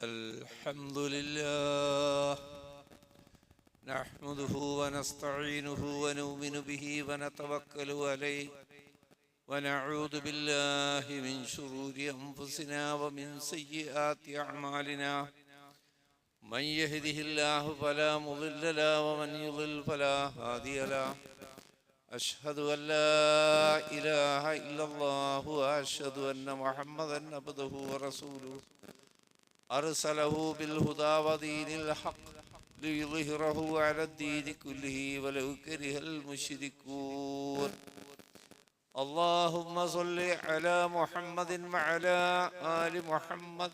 الحمد لله نحمده ونستعينه ونؤمن به ونتوكل عليه ونعوذ بالله من شرور أنفسنا ومن سيئات أعمالنا من يهده الله فلا مضل له ومن يضلل فلا هادي له أشهد أن لا إله إلا الله وأشهد أن محمدا عبده ورسوله أرسله بالهدى ودين الحق ليظهره على الدين كله ولو كره المشركون اللهم صل على محمد وعلى آل محمد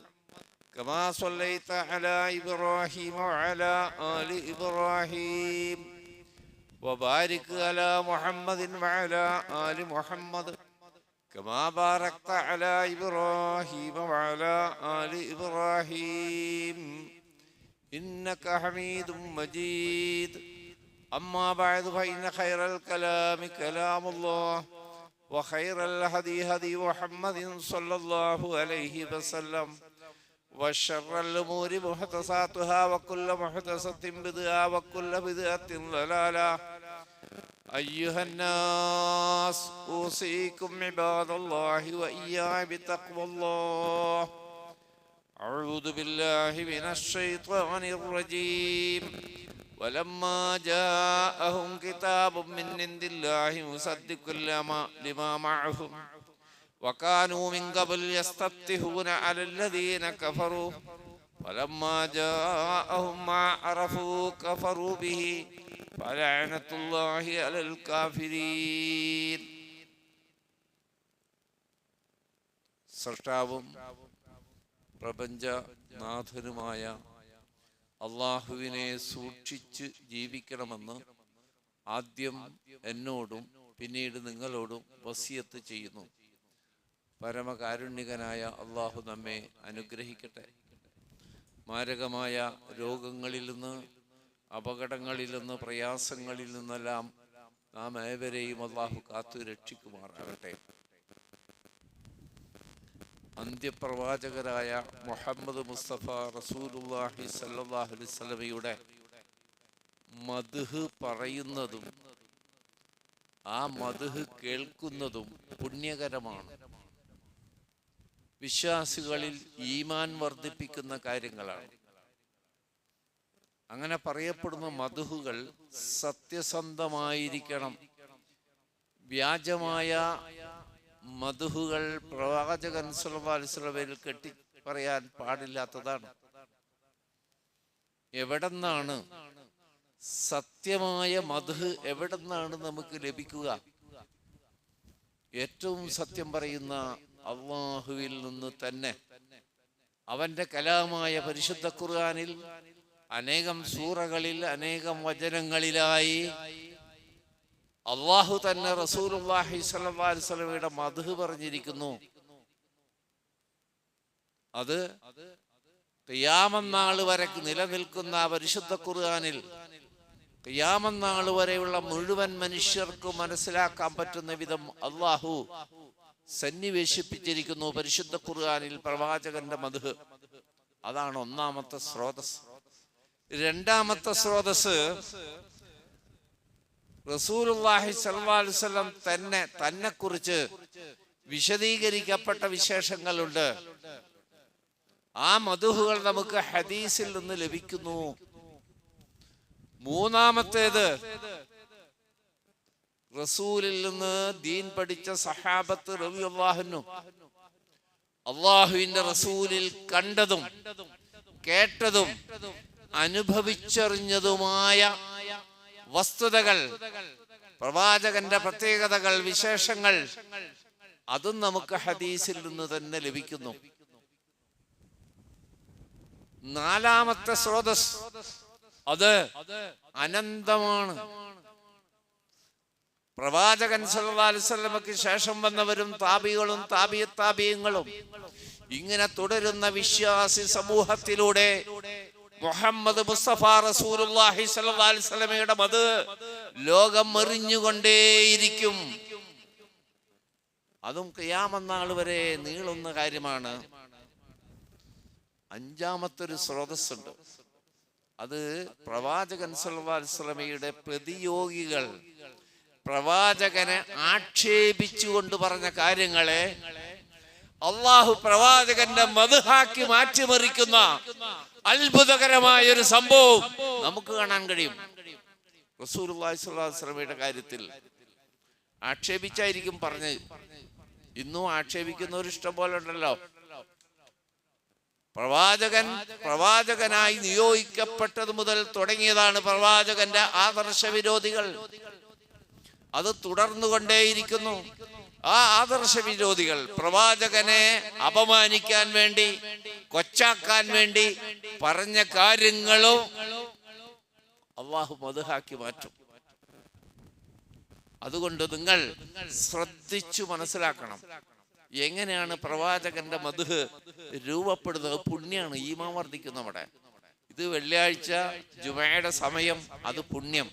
كما صليت على إبراهيم وعلى آل إبراهيم وبارك على محمد وعلى آل محمد كما باركت على إبراهيم وعلى آل إبراهيم إنك حميد مجيد أما بعد فإن خير الكلام كلام الله وخير الهدي هدي محمد صلى الله عليه وسلم وشر الأمور محدثاتها وكل محدثة بدعة وكل بدعة ضلالة أيها الناس أوصيكم عباد الله وإياي بتقوى الله أعوذ بالله من الشيطان الرجيم ولما جاءهم كتاب من عند الله مصدق لما معهم وكانوا من قبل يستفتحون على الذين كفروا فلما جاءهم ما عرفوا كفروا به فلعنة الله على الكافرين. സൃഷ്ടാവും പ്രപഞ്ചനാഥനുമായ അള്ളാഹുവിനെ സൂക്ഷിച്ച് ജീവിക്കണമെന്ന് ആദ്യം എന്നോടും പിന്നീട് നിങ്ങളോടും വസിയത്ത് ചെയ്യുന്നു. പരമകാരുണ്യകനായ അള്ളാഹു നമ്മെ അനുഗ്രഹിക്കട്ടെ. മാരകമായ രോഗങ്ങളിൽ നിന്ന്, അപകടങ്ങളിൽ നിന്ന്, പ്രയാസങ്ങളിൽ നിന്നെല്ലാം നാം ഏവരെയും അള്ളാഹു കാത്തു രക്ഷിക്കുമാറാകട്ടെ. അന്ത്യപ്രവാചകരായ മുഹമ്മദ് മുസ്തഫ റസൂലുള്ളാഹി സ്വല്ലല്ലാഹു അലൈഹി വസല്ലമയുടെ മദ്ഹ് പറയുന്നതും ആ മദ്ഹ് കേൾക്കുന്നതും പുണ്യകരമാണ്. വിശ്വാസികളിൽ ഈമാൻ വർദ്ധിപ്പിക്കുന്ന കാര്യങ്ങളാണ്. അങ്ങനെ പറയപ്പെടുന്ന മദ്ഹുകൾ സത്യസന്ധമായിരിക്കണം. വ്യാജമായ മദ്ഹുകൾ പ്രവാചകൻ സ്വല്ലല്ലാഹു അലൈഹി വസല്ലമയിൽ കെട്ടി പറയാൻ പാടില്ലാത്തതാണ്. എവിടെന്നാണ് സത്യമായ മദ്ഹ് എവിടെന്നാണ് നമുക്ക് ലഭിക്കുക? ഏറ്റവും സത്യം പറയുന്ന അല്ലാഹുവിൽ നിന്ന് തന്നെ. അവന്റെ കലാമായ പരിശുദ്ധ ഖുർആനിൽ അനേകം സൂറകളിൽ അനേകം വചനങ്ങളിലായി അള്ളാഹു തന്നെ റസൂലുള്ളാഹി സ്വല്ലല്ലാഹു അലൈഹി വസല്ലമയുടെ മദ്ഹ് പറഞ്ഞിരിക്കുന്നു. അത് ഖിയാമത്ത് നാൾ വരെ നിലനിൽക്കുന്ന പരിശുദ്ധ ഖുർആനിൽ ഖിയാമത്ത് നാൾ വരെയുള്ള മുഴുവൻ മനുഷ്യർക്കും മനസ്സിലാക്കാൻ പറ്റുന്ന വിധം അള്ളാഹു സന്നിവേശിപ്പിച്ചിരിക്കുന്നു പരിശുദ്ധ ഖുർആനിൽ പ്രവാചകന്റെ മദ്ഹ്. അതാണ് ഒന്നാമത്തെ സ്രോതസ്. രണ്ടാമത്തെ സ്രോതസ് റസൂലുള്ളാഹി സ്വല്ലല്ലാഹു അലൈഹി വസല്ലം തന്നെ കുറിച്ച് വിശദീകരിക്കപ്പെട്ട വിശേഷങ്ങളുണ്ട്. ആ മദ്ഹുകൾ നമുക്ക് ഹദീസിൽ നിന്ന് ലഭിക്കുന്നു. മൂന്നാമത്തേത് റസൂലിൽ നിന്ന് ദീൻ പഠിച്ച സഹാബത്ത് റളിയല്ലാഹു അൻഹു അല്ലാഹുവിന്റെ റസൂലിൽ കണ്ടതും കേട്ടതും അനുഭവിച്ചറിഞ്ഞതുമായ വസ്തുതകൾ, പ്രവാചകന്റെ പ്രത്യേകതകൾ, വിശേഷങ്ങൾ, അതും നമുക്ക് ഹദീസിൽ നിന്ന് തന്നെ ലഭിക്കുന്നു. നാലാമത്തെ സ്രോതസ് അത് അനന്തമാണ്. പ്രവാചകൻ സല്ലല്ലാഹു അലൈഹി വസല്ലമയ്ക്ക് ശേഷം വന്നവരും താബികളും താബിഈങ്ങളും ഇങ്ങനെ തുടരുന്ന വിശ്വാസി സമൂഹത്തിലൂടെ മുഹമ്മദ് മുസ്തഫ റസൂലുള്ളാഹി സ്വല്ലല്ലാഹു അലൈഹി വസല്ലമയുടെ മദ്ഹ് ലോകം എറിഞ്ഞുകൊണ്ടേയിരിക്കും. അതും ഖിയാമത്ത് നാൾ വരെ നീളുന്ന കാര്യമാണ്. അഞ്ചാമത്തൊരു സ്രോതസ്സുണ്ട്. അത് പ്രവാചകൻ സല്ലല്ലാഹു അലൈഹി വസല്ലമയുടെ പ്രതിയോഗികൾ പ്രവാചകനെ ആക്ഷേപിച്ചുകൊണ്ട് പറഞ്ഞ കാര്യങ്ങളെ അള്ളാഹു പ്രവാചകന്റെ മദ്ഹാക്കി മാറ്റിമറിക്കുന്ന അത്ഭുതകരമായ ഒരു സംഭവം നമുക്ക് കാണാൻ കഴിയും. റസൂലുള്ളാഹി സ്വല്ലല്ലാഹു അലൈഹി വസല്ലമയുടെ കാര്യത്തിൽ ആക്ഷേപിച്ചായിരിക്കും പറഞ്ഞ്. ഇന്നും ആക്ഷേപിക്കുന്നവർ ഇഷ്ടം പോലെ ഉണ്ടല്ലോ. പ്രവാചകനായി നിയോഗിക്കപ്പെട്ടത് മുതൽ തുടങ്ങിയതാണ് പ്രവാചകന്റെ ആദർശ വിരോധികൾ. അത് തുടർന്നുകൊണ്ടേയിരിക്കുന്നു. ആ ആദർശ വിരോധികൾ പ്രവാചകനെ അപമാനിക്കാൻ വേണ്ടി, കൊച്ചാക്കാൻ വേണ്ടി പറഞ്ഞ കാര്യങ്ങളും അള്ളാഹു മദ്ഹാക്കി മാറ്റും. അതുകൊണ്ട് നിങ്ങൾ ശ്രദ്ധിച്ചു മനസ്സിലാക്കണം എങ്ങനെയാണ് പ്രവാചകന്റെ മദ്ഹ് രൂപപ്പെടുന്നത്. പുണ്യാണ്, ഈമാൻ വർദ്ധിക്കും നമ്മുടെ. ഇത് വെള്ളിയാഴ്ച ജുമയുടെ സമയം, അത് പുണ്യം.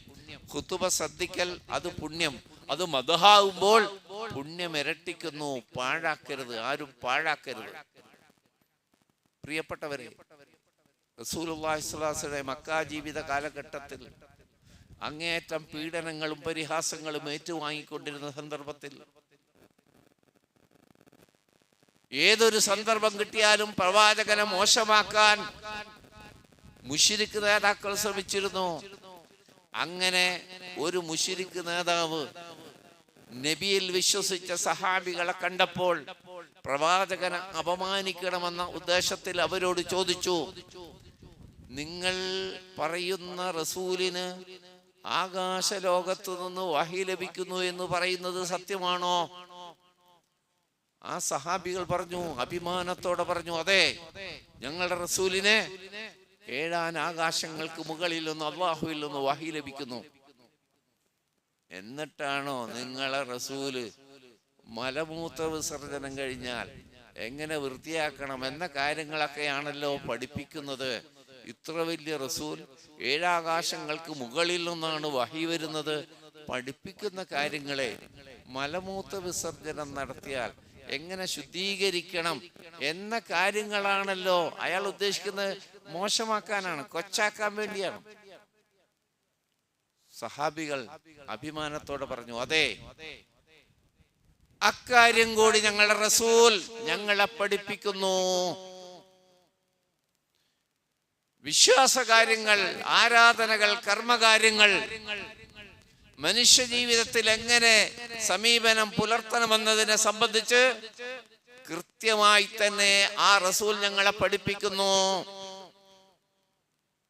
ഖുതുബ ശ്രദ്ധിക്കൽ, അത് പുണ്യം. അത് മദ്ഹാവുമ്പോൾ പുണ്യം ഇരട്ടിക്കുന്നു. പാഴാക്കരുത്, ആരും പാഴാക്കരുത്. പ്രിയപ്പെട്ടവരെ, റസൂലുള്ളാഹി സ്വല്ലല്ലാഹു അലൈഹി വസല്ലം മക്ക ജീവിത കാലഘട്ടത്തിൽ അങ്ങേയറ്റം പീഡനങ്ങളും പരിഹാസങ്ങളും ഏറ്റുവാങ്ങിക്കൊണ്ടിരുന്ന സന്ദർഭത്തിൽ ഏതൊരു സന്ദർഭം കിട്ടിയാലും പ്രവാചകനെ മോശമാക്കാൻ മുശ്രിക്ക് നേതാക്കൾ ശ്രമിച്ചിരുന്നു. അങ്ങനെ ഒരു മുശ്രിക്ക് നേതാവ് നബിയിൽ വിശ്വസിച്ച സഹാബികളെ കണ്ടപ്പോൾ പ്രവാചകനെ അപമാനിക്കണമെന്ന ഉദ്ദേശത്തിൽ അവരോട് ചോദിച്ചു, നിങ്ങൾ പറയുന്ന റസൂലിന് ആകാശ ലോകത്തു നിന്ന് വഹി ലഭിക്കുന്നു എന്ന് പറയുന്നത് സത്യമാണോ? ആ സഹാബികൾ പറഞ്ഞു, അഭിമാനത്തോടെ പറഞ്ഞു, അതെ, ഞങ്ങളുടെ റസൂലിനെ 7 ആകാശങ്ങൾക്ക് മുകളിൽ നിന്ന് അല്ലാഹുവിൽ നിന്ന് വഹി ലഭിക്കുന്നു. എന്നിട്ടാണോ നിങ്ങളെ റസൂല് മലമൂത്ര വിസർജനം കഴിഞ്ഞാൽ എങ്ങനെ വൃത്തിയാക്കണം എന്ന കാര്യങ്ങളൊക്കെയാണല്ലോ പഠിപ്പിക്കുന്നത്. ഇത്ര വലിയ റസൂൽ 7 ആകാശങ്ങൾക്ക് മുകളിൽ നിന്നാണ് വഹി വരുന്നത്. പഠിപ്പിക്കുന്ന കാര്യങ്ങളെ മലമൂത്ര വിസർജനം നടത്തിയാൽ എങ്ങനെ ശുദ്ധീകരിക്കണം എന്ന കാര്യങ്ങളാണല്ലോ അയാൾ ഉദ്ദേശിക്കുന്നത്. മോശമാക്കാനാണ്, കൊച്ചാക്കാൻ വേണ്ടിയാണ്. സഹാബികൾ അഭിമാനത്തോടെ പറഞ്ഞു, അതെ, അക്കാര്യം കൂടി ഞങ്ങളുടെ റസൂൽ ഞങ്ങളെ പഠിപ്പിക്കുന്നു. വിശ്വാസകാര്യങ്ങൾ, ആരാധനകൾ, കർമ്മകാര്യങ്ങൾ, മനുഷ്യ ജീവിതത്തിൽ എങ്ങനെ സമീപനം പുലർത്തണമെന്നതിനെ സംബന്ധിച്ച് കൃത്യമായി തന്നെ ആ റസൂൽ ഞങ്ങളെ പഠിപ്പിക്കുന്നു.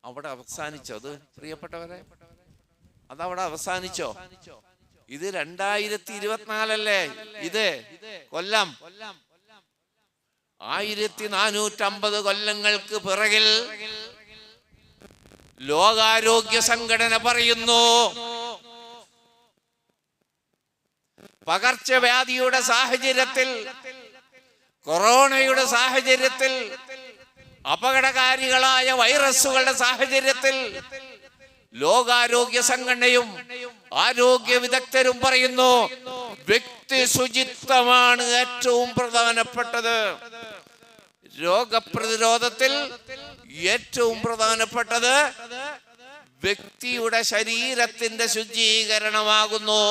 അവിടെ അവസാനിച്ചോ? അത് പ്രിയപ്പെട്ടവരെ, അതവിടെ അവസാനിച്ചോ? ഇത് 2024 ഇത് കൊല്ലം. 1450 കൊല്ലങ്ങൾക്ക് പിറകിൽ ലോകാരോഗ്യ സംഘടന പറയുന്നു, പകർച്ചവ്യാധിയുടെ സാഹചര്യത്തിൽ, കൊറോണയുടെ സാഹചര്യത്തിൽ, അപകടകാരികളായ വൈറസുകളുടെ സാഹചര്യത്തിൽ ലോകാരോഗ്യ സംഘടനയും ആരോഗ്യ വിദഗ്ധരും പറയുന്നു, വ്യക്തി ശുചിത്വമാണ് ഏറ്റവും പ്രധാനപ്പെട്ടത്. രോഗപ്രതിരോധത്തിൽ ഏറ്റവും പ്രധാനപ്പെട്ടത് വ്യക്തിയുടെ ശരീരത്തിന്റെ ശുചീകരണമാകുന്നു.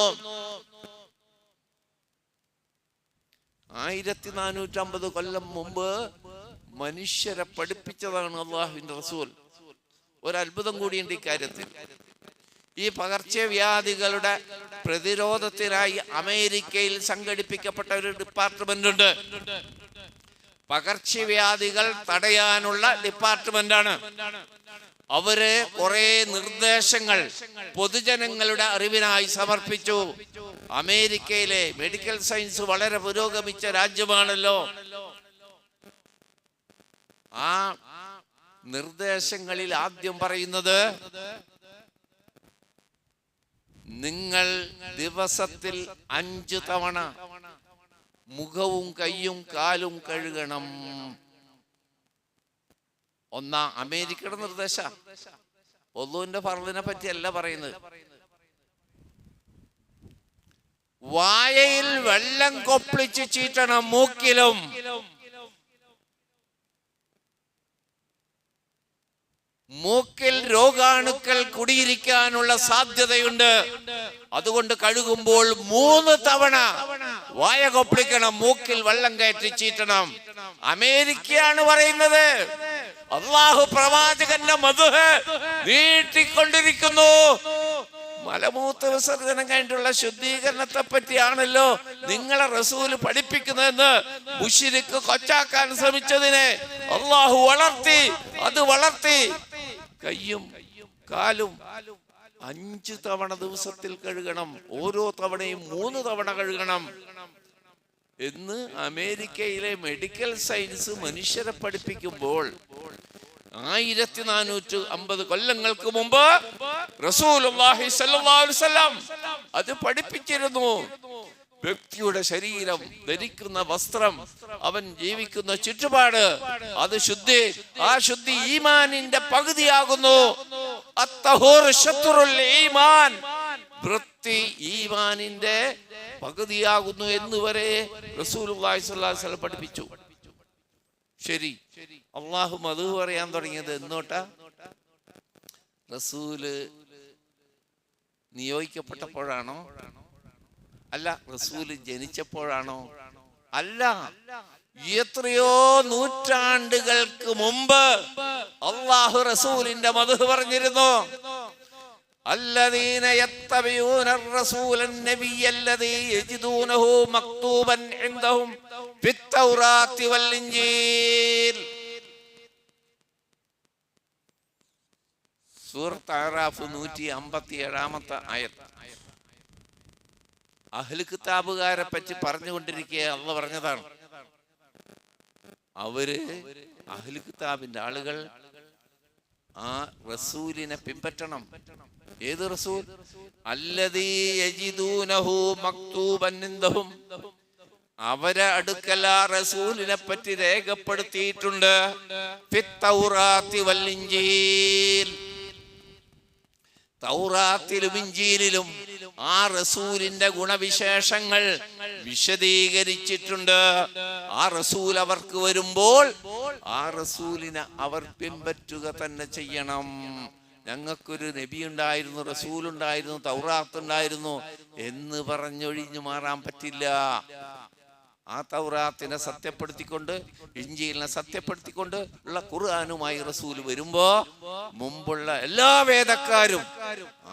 1450 കൊല്ലം മുമ്പ് മനുഷ്യരെ പഠിപ്പിച്ചതാണ് അല്ലാഹുവിന്റെ റസൂൽ. ഒരത്ഭുതം കൂടിയുണ്ട് ഇക്കാര്യത്തിൽ. ഈ പകർച്ചവ്യാധികളുടെ പ്രതിരോധത്തിനായി അമേരിക്കയിൽ സംഘടിപ്പിക്കപ്പെട്ട ഒരു ഡിപ്പാർട്ട്മെന്റ് ഉണ്ട്. പകർച്ചവ്യാധികൾ തടയാനുള്ള ഡിപ്പാർട്ട്മെന്റാണ്. അവര് കുറെ നിർദ്ദേശങ്ങൾ പൊതുജനങ്ങളുടെ അറിവിനായി സമർപ്പിച്ചു. അമേരിക്കയിലെ മെഡിക്കൽ സയൻസ് വളരെ പുരോഗമിച്ച രാജ്യമാണല്ലോ. ആ നിർദ്ദേശങ്ങളിൽ ആദ്യം പറയുന്നത്, നിങ്ങൾ ദിവസത്തിൽ 5 തവണ മുഖവും കയ്യും കാലും കഴുകണം. അമേരിക്കയുടെ നിർദ്ദേശ. ഒള്ളൂന്റെ ഫർളിനെ പറ്റിയല്ല പറയുന്നത്. വായയിൽ വെള്ളം കൊപ്പിളിച്ച് ചീറ്റണം, മൂക്കിലും. മൂക്കിൽ രോഗാണുക്കൾ കുടിയിരിക്കാനുള്ള സാധ്യതയുണ്ട്. അതുകൊണ്ട് കഴുകുമ്പോൾ 3 തവണ വായ കൊപ്പിളിക്കണം, മൂക്കിൽ വെള്ളം കയറ്റി ചീറ്റണം. അമേരിക്കയാണ് പറയുന്നത്. അല്ലാഹു പ്രവാചകന്റെ മദ്ഹ് നീട്ടിക്കൊണ്ടിരിക്കുന്നു. മലമൂത്ര വിസർജനം കഴിഞ്ഞിട്ടുള്ള ശുദ്ധീകരണത്തെ പറ്റിയാണല്ലോ നിങ്ങളെ റസൂല് പഠിപ്പിക്കുന്നതെന്ന് മുശ്രിക്ക് കൊച്ചാക്കാൻ ശ്രമിച്ചതിനെ അല്ലാഹു വളർത്തി കയ്യും കാലും 5 തവണ ദിവസത്തിൽ കഴുകണം. ഓരോ തവണയും 3 തവണ കഴുകണം എന്ന് അമേരിക്കയിലെ മെഡിക്കൽ സയൻസ് മനുഷ്യരെ പഠിപ്പിക്കുമ്പോൾ 1450 കൊല്ലങ്ങൾക്ക് മുമ്പ് റസൂലുള്ളാഹി സ്വല്ലല്ലാഹു അലൈഹി വസല്ലം അത് പഠിപ്പിച്ചിരുന്നു. വ്യക്തിയുടെ ശരീരം, ധരിക്കുന്ന വസ്ത്രം, അവൻ ജീവിക്കുന്ന ചുറ്റുപാട്, അത് ആ ശുദ്ധി ഈമാനിന്റെ പകുതിയാകുന്നു. അത്തഹൂർ ശത്റുൽ ഈമാൻ, വൃത്തി ഈമാനിന്റെ പകുതിയാകുന്നു എന്ന് വരെ റസൂലുള്ളാഹി സ്വല്ലല്ലാഹു അലൈഹി വസല്ലം പഠിപ്പിച്ചു. ശരി, അള്ളാഹു മദ്ഹ് പറയാൻ തുടങ്ങിയത് എന്നോട്ടാ? റസൂല് നിയോഗിക്കപ്പെട്ടപ്പോഴാണോ? അല്ല. റസൂല് ജനിച്ചപ്പോഴാണോ? അല്ല. എത്രയോ നൂറ്റാണ്ടുകൾക്ക് മുമ്പ് അള്ളാഹു റസൂലിന്റെ മദ്ഹ് പറഞ്ഞിരുന്നു. الذين يتبعون الرسول النبي الذي يجدونه مكتوبا عندهم في التوراة والإنجيل. സൂറത്ത് അറാഫ് 157 ആയത്ത്. അഹ്ലു കിതാബുകാരെ പറ്റി പറഞ്ഞുകൊണ്ടിരിക്കുക അല്ലാഹു പറഞ്ഞതാണ്. അവര് അഹ്ലു കിതാബിന്റെ ആളുകൾ ആ റസൂലിനെ പിൻപറ്റണം. ഏത് റസൂൽ? അല്ലദീ യജിദൂനഹു മക്തൂബൻ ഇൻദഹും, അവരെ അടുക്കൽ ആ റസൂലിനെ പറ്റി രേഖപ്പെടുത്തിയിട്ടുണ്ട്. ഫിത് തൗറാത്തി വൽ ഇൻജീൽ, തൗറാത്തിലും ഇൻജീലിലും ആ റസൂലിന്റെ ഗുണവിശേഷങ്ങൾ വിശദീകരിച്ചിട്ടുണ്ട്. ആ റസൂൽ അവർക്ക് വരുമ്പോൾ ആ റസൂലിനെ അവർ പിൻപറ്റുക തന്നെ ചെയ്യണം. ഞങ്ങൾക്കൊരു നബി ഉണ്ടായിരുന്നു, റസൂൽ ഉണ്ടായിരുന്നു, തൗറാത്ത് ഉണ്ടായിരുന്നു എന്ന് പറഞ്ഞൊഴിഞ്ഞു മാറാൻ പറ്റില്ല. ആ തൗറാത്തിനെ സത്യപ്പെടുത്തിക്കൊണ്ട്, ഇൻജീലിനെ സത്യപ്പെടുത്തിക്കൊണ്ട് ഉള്ള ഖുർആനുമായി റസൂൽ വരുമ്പോ മുമ്പുള്ള എല്ലാ വേദക്കാരും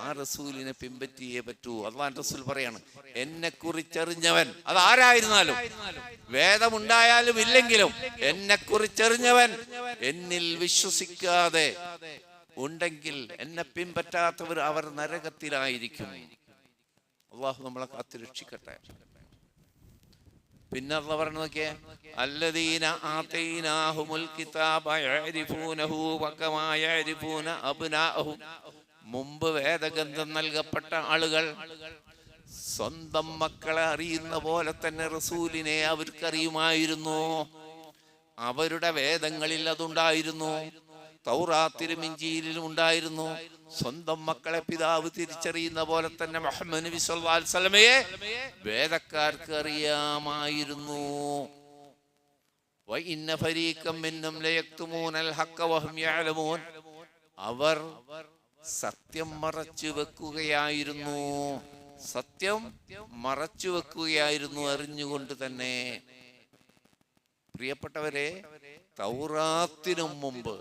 ആ റസൂലിനെ പിൻപറ്റിയേ പറ്റൂ. അല്ലാഹു റസൂൽ പറയാണ്, എന്നെ കുറിച്ചറിഞ്ഞവൻ, അത് ആരായിരുന്നാലും, വേദമുണ്ടായാലും ഇല്ലെങ്കിലും, എന്നെ കുറിച്ചറിഞ്ഞവൻ എന്നിൽ വിശ്വസിക്കാതെ ഉണ്ടെങ്കിൽ, എന്നെ പിൻപറ്റാത്തവർ അവർ നരകത്തിലായിരിക്കും. അല്ലാഹു നമ്മളെ കാത്തുരക്ഷിക്കട്ടെ. പിന്നെ അല്ലാഹു പറഞ്ഞു നോക്കിയേ, അല്ലദീന ആതൈനാഹുമുൽ കിതാബ യഅരിഫൂനഹു വകമാ യഅരിഫൂന അബ്നാഅഹും, മുമ്പ് വേദഗ്രന്ഥം നൽകപ്പെട്ട ആളുകൾ സ്വന്തം മക്കളെ അറിയുന്ന പോലെ തന്നെ റസൂലിനെ അവർക്കറിയുമായിരുന്നു. അവരുടെ വേദങ്ങളിൽ അതുണ്ടായിരുന്നു, തൗറാത്തിലും ഇൻജീലിലും ഉണ്ടായിരുന്നു. സ്വന്തം മക്കളെ പിതാവ് തിരിച്ചറിയുന്ന പോലെ തന്നെ മുഹമ്മദ് നബി സല്ലല്ലാഹു അലൈഹി വസല്ലമയെ വേദക്കാർക്ക് അറിയാമായിരുന്നു. വഇന്ന ഫരീഖം മിൻഹും ലയക്തുമൂനൽ ഹഖ വഹും യഅലമൂൻ, അവർ സത്യം മറച്ചു വെക്കുകയായിരുന്നു. സത്യം മറച്ചു വെക്കുകയായിരുന്നു അറിഞ്ഞുകൊണ്ട് തന്നെ. പ്രിയപ്പെട്ടവരെ, തൗറാത്തിനു മുമ്പ്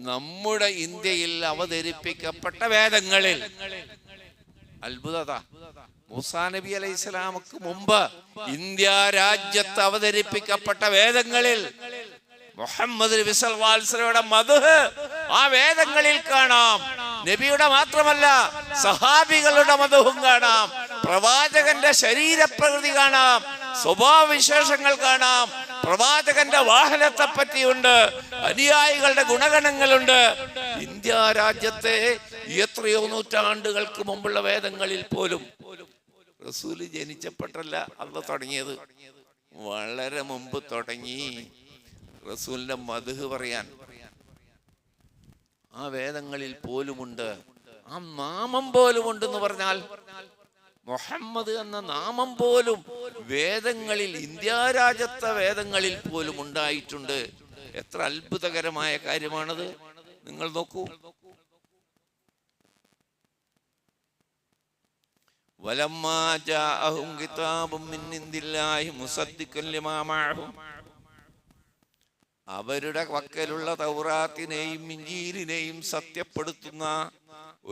നമ്മുടെ ഇന്ത്യയിൽ അവതരിപ്പിക്കപ്പെട്ട വേദങ്ങളിൽ അത്ഭുതത, മൂസാ നബി അലൈഹി സ്വലാമക്ക് മുമ്പ് ഇന്ത്യ രാജ്യത്ത് അവതരിപ്പിക്കപ്പെട്ട വേദങ്ങളിൽ മുഹമ്മദ് നബി സല്ലല്ലാഹു അലൈഹി വസല്ലമയുടെ മദ്ഹ് ആ വേദങ്ങളിൽ കാണാം. നബിയുടെ മാത്രമല്ല, സഹാബികളുടെ മദ്ഹും കാണാം, പ്രവാചകന്റെ ശരീരപ്രകൃതി കാണാം, സ്വഭാവവിശേഷങ്ങൾ കാണാം, പ്രവാചകന്റെ വാഹനത്തെ പറ്റിയുണ്ട്, അനുയായികളുടെ ഗുണഗണങ്ങളുണ്ട്. ഇന്ത്യ രാജ്യത്തെ എത്രയോ നൂറ്റാണ്ടുകൾക്ക് മുമ്പുള്ള വേദങ്ങളിൽ പോലും റസൂല് ജനിച്ചപ്പെട്ടല്ല അല്ലാഹു തുടങ്ങിയത്, വളരെ മുമ്പ് തുടങ്ങി റസൂലിന്റെ മദ്ഹ് പറയാൻ. ആ വേദങ്ങളിൽ പോലുമുണ്ട്, ആ നാമം പോലുമുണ്ടെന്ന് പറഞ്ഞാൽ മുഹമ്മദ് എന്ന നാമം പോലും വേദങ്ങളിൽ, ഇന്ത്യ രാജ്യത്തെ വേദങ്ങളിൽ പോലും ഉണ്ടായിട്ടുണ്ട്. എത്ര അത്ഭുതകരമായ കാര്യമാണത്! നിങ്ങൾ നോക്കൂ, വലമ്മാ ജാഅഹും കിതാബും മിൻ ഇൻദില്ലാഹി മുസദ്ദിഖൻ ലിമാ മഅഹും, അവരുടെ പക്കലുള്ള തൗറാത്തിനെയും ഇഞ്ചീലിനെയും സത്യപ്പെടുത്തുന്ന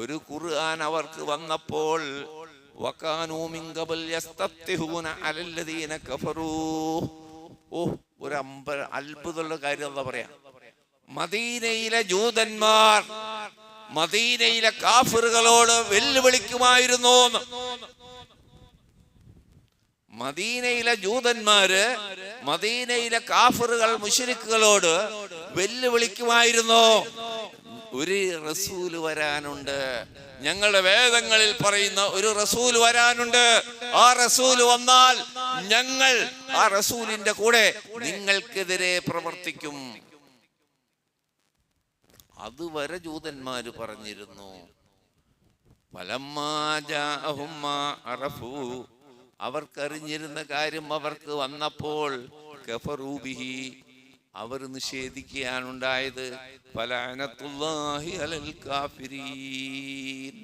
ഒരു ഖുർആൻ അവർക്ക് വന്നപ്പോൾ വകാനൂ മിൻ ഖബൽ യസ്തഫ്തിഹൂന അലല്ലദീന കഫറൂ. ഒരു അത്ഭുതമുള്ള കാര്യം എന്താ പറയാ, മദീനയിലെ ജൂതന്മാർ മദീനയിലെ കാഫിറുകളോട് വെല്ലുവിളിക്കുമായിരുന്നു. മദീനയിലെ ജൂതന്മാര് മദീനയിലെ കാഫിറുകൾ മുശ്രിക്കുകളോട് വെല്ലുവിളിക്കുമായിരുന്നു, ഒരു റസൂല് വരാനുണ്ട്, ഞങ്ങളുടെ വേദങ്ങളിൽ പറയുന്ന ഒരു റസൂൽ വരാനുണ്ട്, ആ റസൂൽ വന്നാൽ ഞങ്ങൾ ആ റസൂലിന്റെ കൂടെ നിങ്ങൾക്കെതിരെ പ്രവർത്തിക്കും. അതുവരെ ജൂതന്മാര് പറഞ്ഞിരുന്നു. ഫലമ്മാ ജാഅഹും മാ അറഫൂ, അവർക്കറിഞ്ഞിരുന്ന കാര്യം അവർക്ക് വന്നപ്പോൾ കഫറൂ ബിഹി, അവർ നിഷേധിക്കുകയാണുണ്ടായത്. ഫലഅനത്തുല്ലാഹി അലൽ കാഫിരീൻ,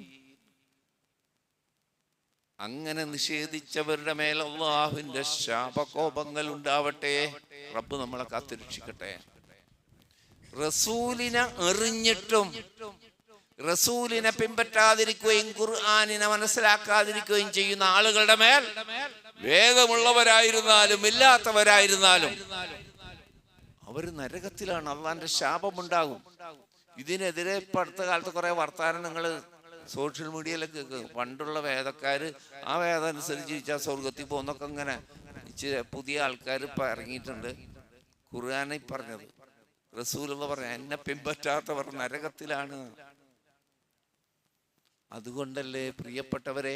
അങ്ങനെ നിഷേധിച്ചവരുടെ മേൽ അല്ലാഹുവിന്റെ ശാപകോപങ്ങൾ ഉണ്ടാവട്ടെ. റബ്ബ് നമ്മളെ കാത്തുരക്ഷിക്കട്ടെ. റസൂലിനെ എറിഞ്ഞിട്ടും റസൂലിനെ പിൻപറ്റാതിരിക്കുകയും ഖുർആനിനെ മനസ്സിലാക്കാതിരിക്കുകയും ചെയ്യുന്ന ആളുകളുടെ മേൽ, വേദമുള്ളവരായിരുന്നാലും ഇല്ലാത്തവരായിരുന്നാലും, അവർ നരകത്തിലാണ്, അള്ളാന്റെ ശാപമുണ്ടാകും. ഇതിനെതിരെ ഇപ്പൊ അടുത്ത കാലത്ത് കുറെ വർത്താനം നിങ്ങൾ സോഷ്യൽ മീഡിയയിലൊക്കെ കേൾക്കും. പണ്ടുള്ള വേദക്കാര് ആ വേദം അനുസരിച്ച് ജീവിച്ചാൽ സ്വർഗത്തിൽ പോകുന്നൊക്കെ ഇങ്ങനെ പുതിയ ആൾക്കാർ ഇപ്പൊ ഇറങ്ങിയിട്ടുണ്ട്. ഖുർആനിൽ പറഞ്ഞത്, റസൂലുള്ള പറഞ്ഞ എന്നെ പിൻപറ്റാത്തവർ നരകത്തിലാണ്. അതുകൊണ്ടല്ലേ പ്രിയപ്പെട്ടവരെ,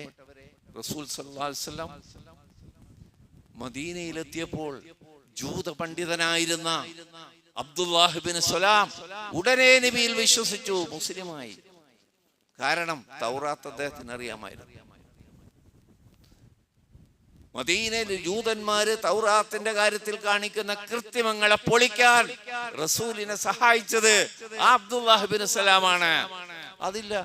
റസൂൽ സല്ലല്ലാഹു അലൈഹി വസല്ലം മദീനയിലെത്തിയപ്പോൾ ജൂത പണ്ഡിതനായിരുന്ന അബ്ദുല്ലാഹ് ഇബ്നു സലാം ഉടനെ നബിയിൽ വിശ്വസിച്ചു, മുസ്ലിമായി. കാരണം തൗറാത്ത് അദ്ദേഹത്തിന് അറിയാമായിരുന്നു. മദീനയിൽ ജൂതന്മാര് തൗറാത്തിന്റെ കാര്യത്തിൽ കാണിക്കുന്ന കൃത്രിമങ്ങളെ പൊളിക്കാൻ റസൂലിനെ സഹായിച്ചത് ആ അബ്ദുല്ലാഹ് ഇബ്നു സലാമാണ്. അതില്ല,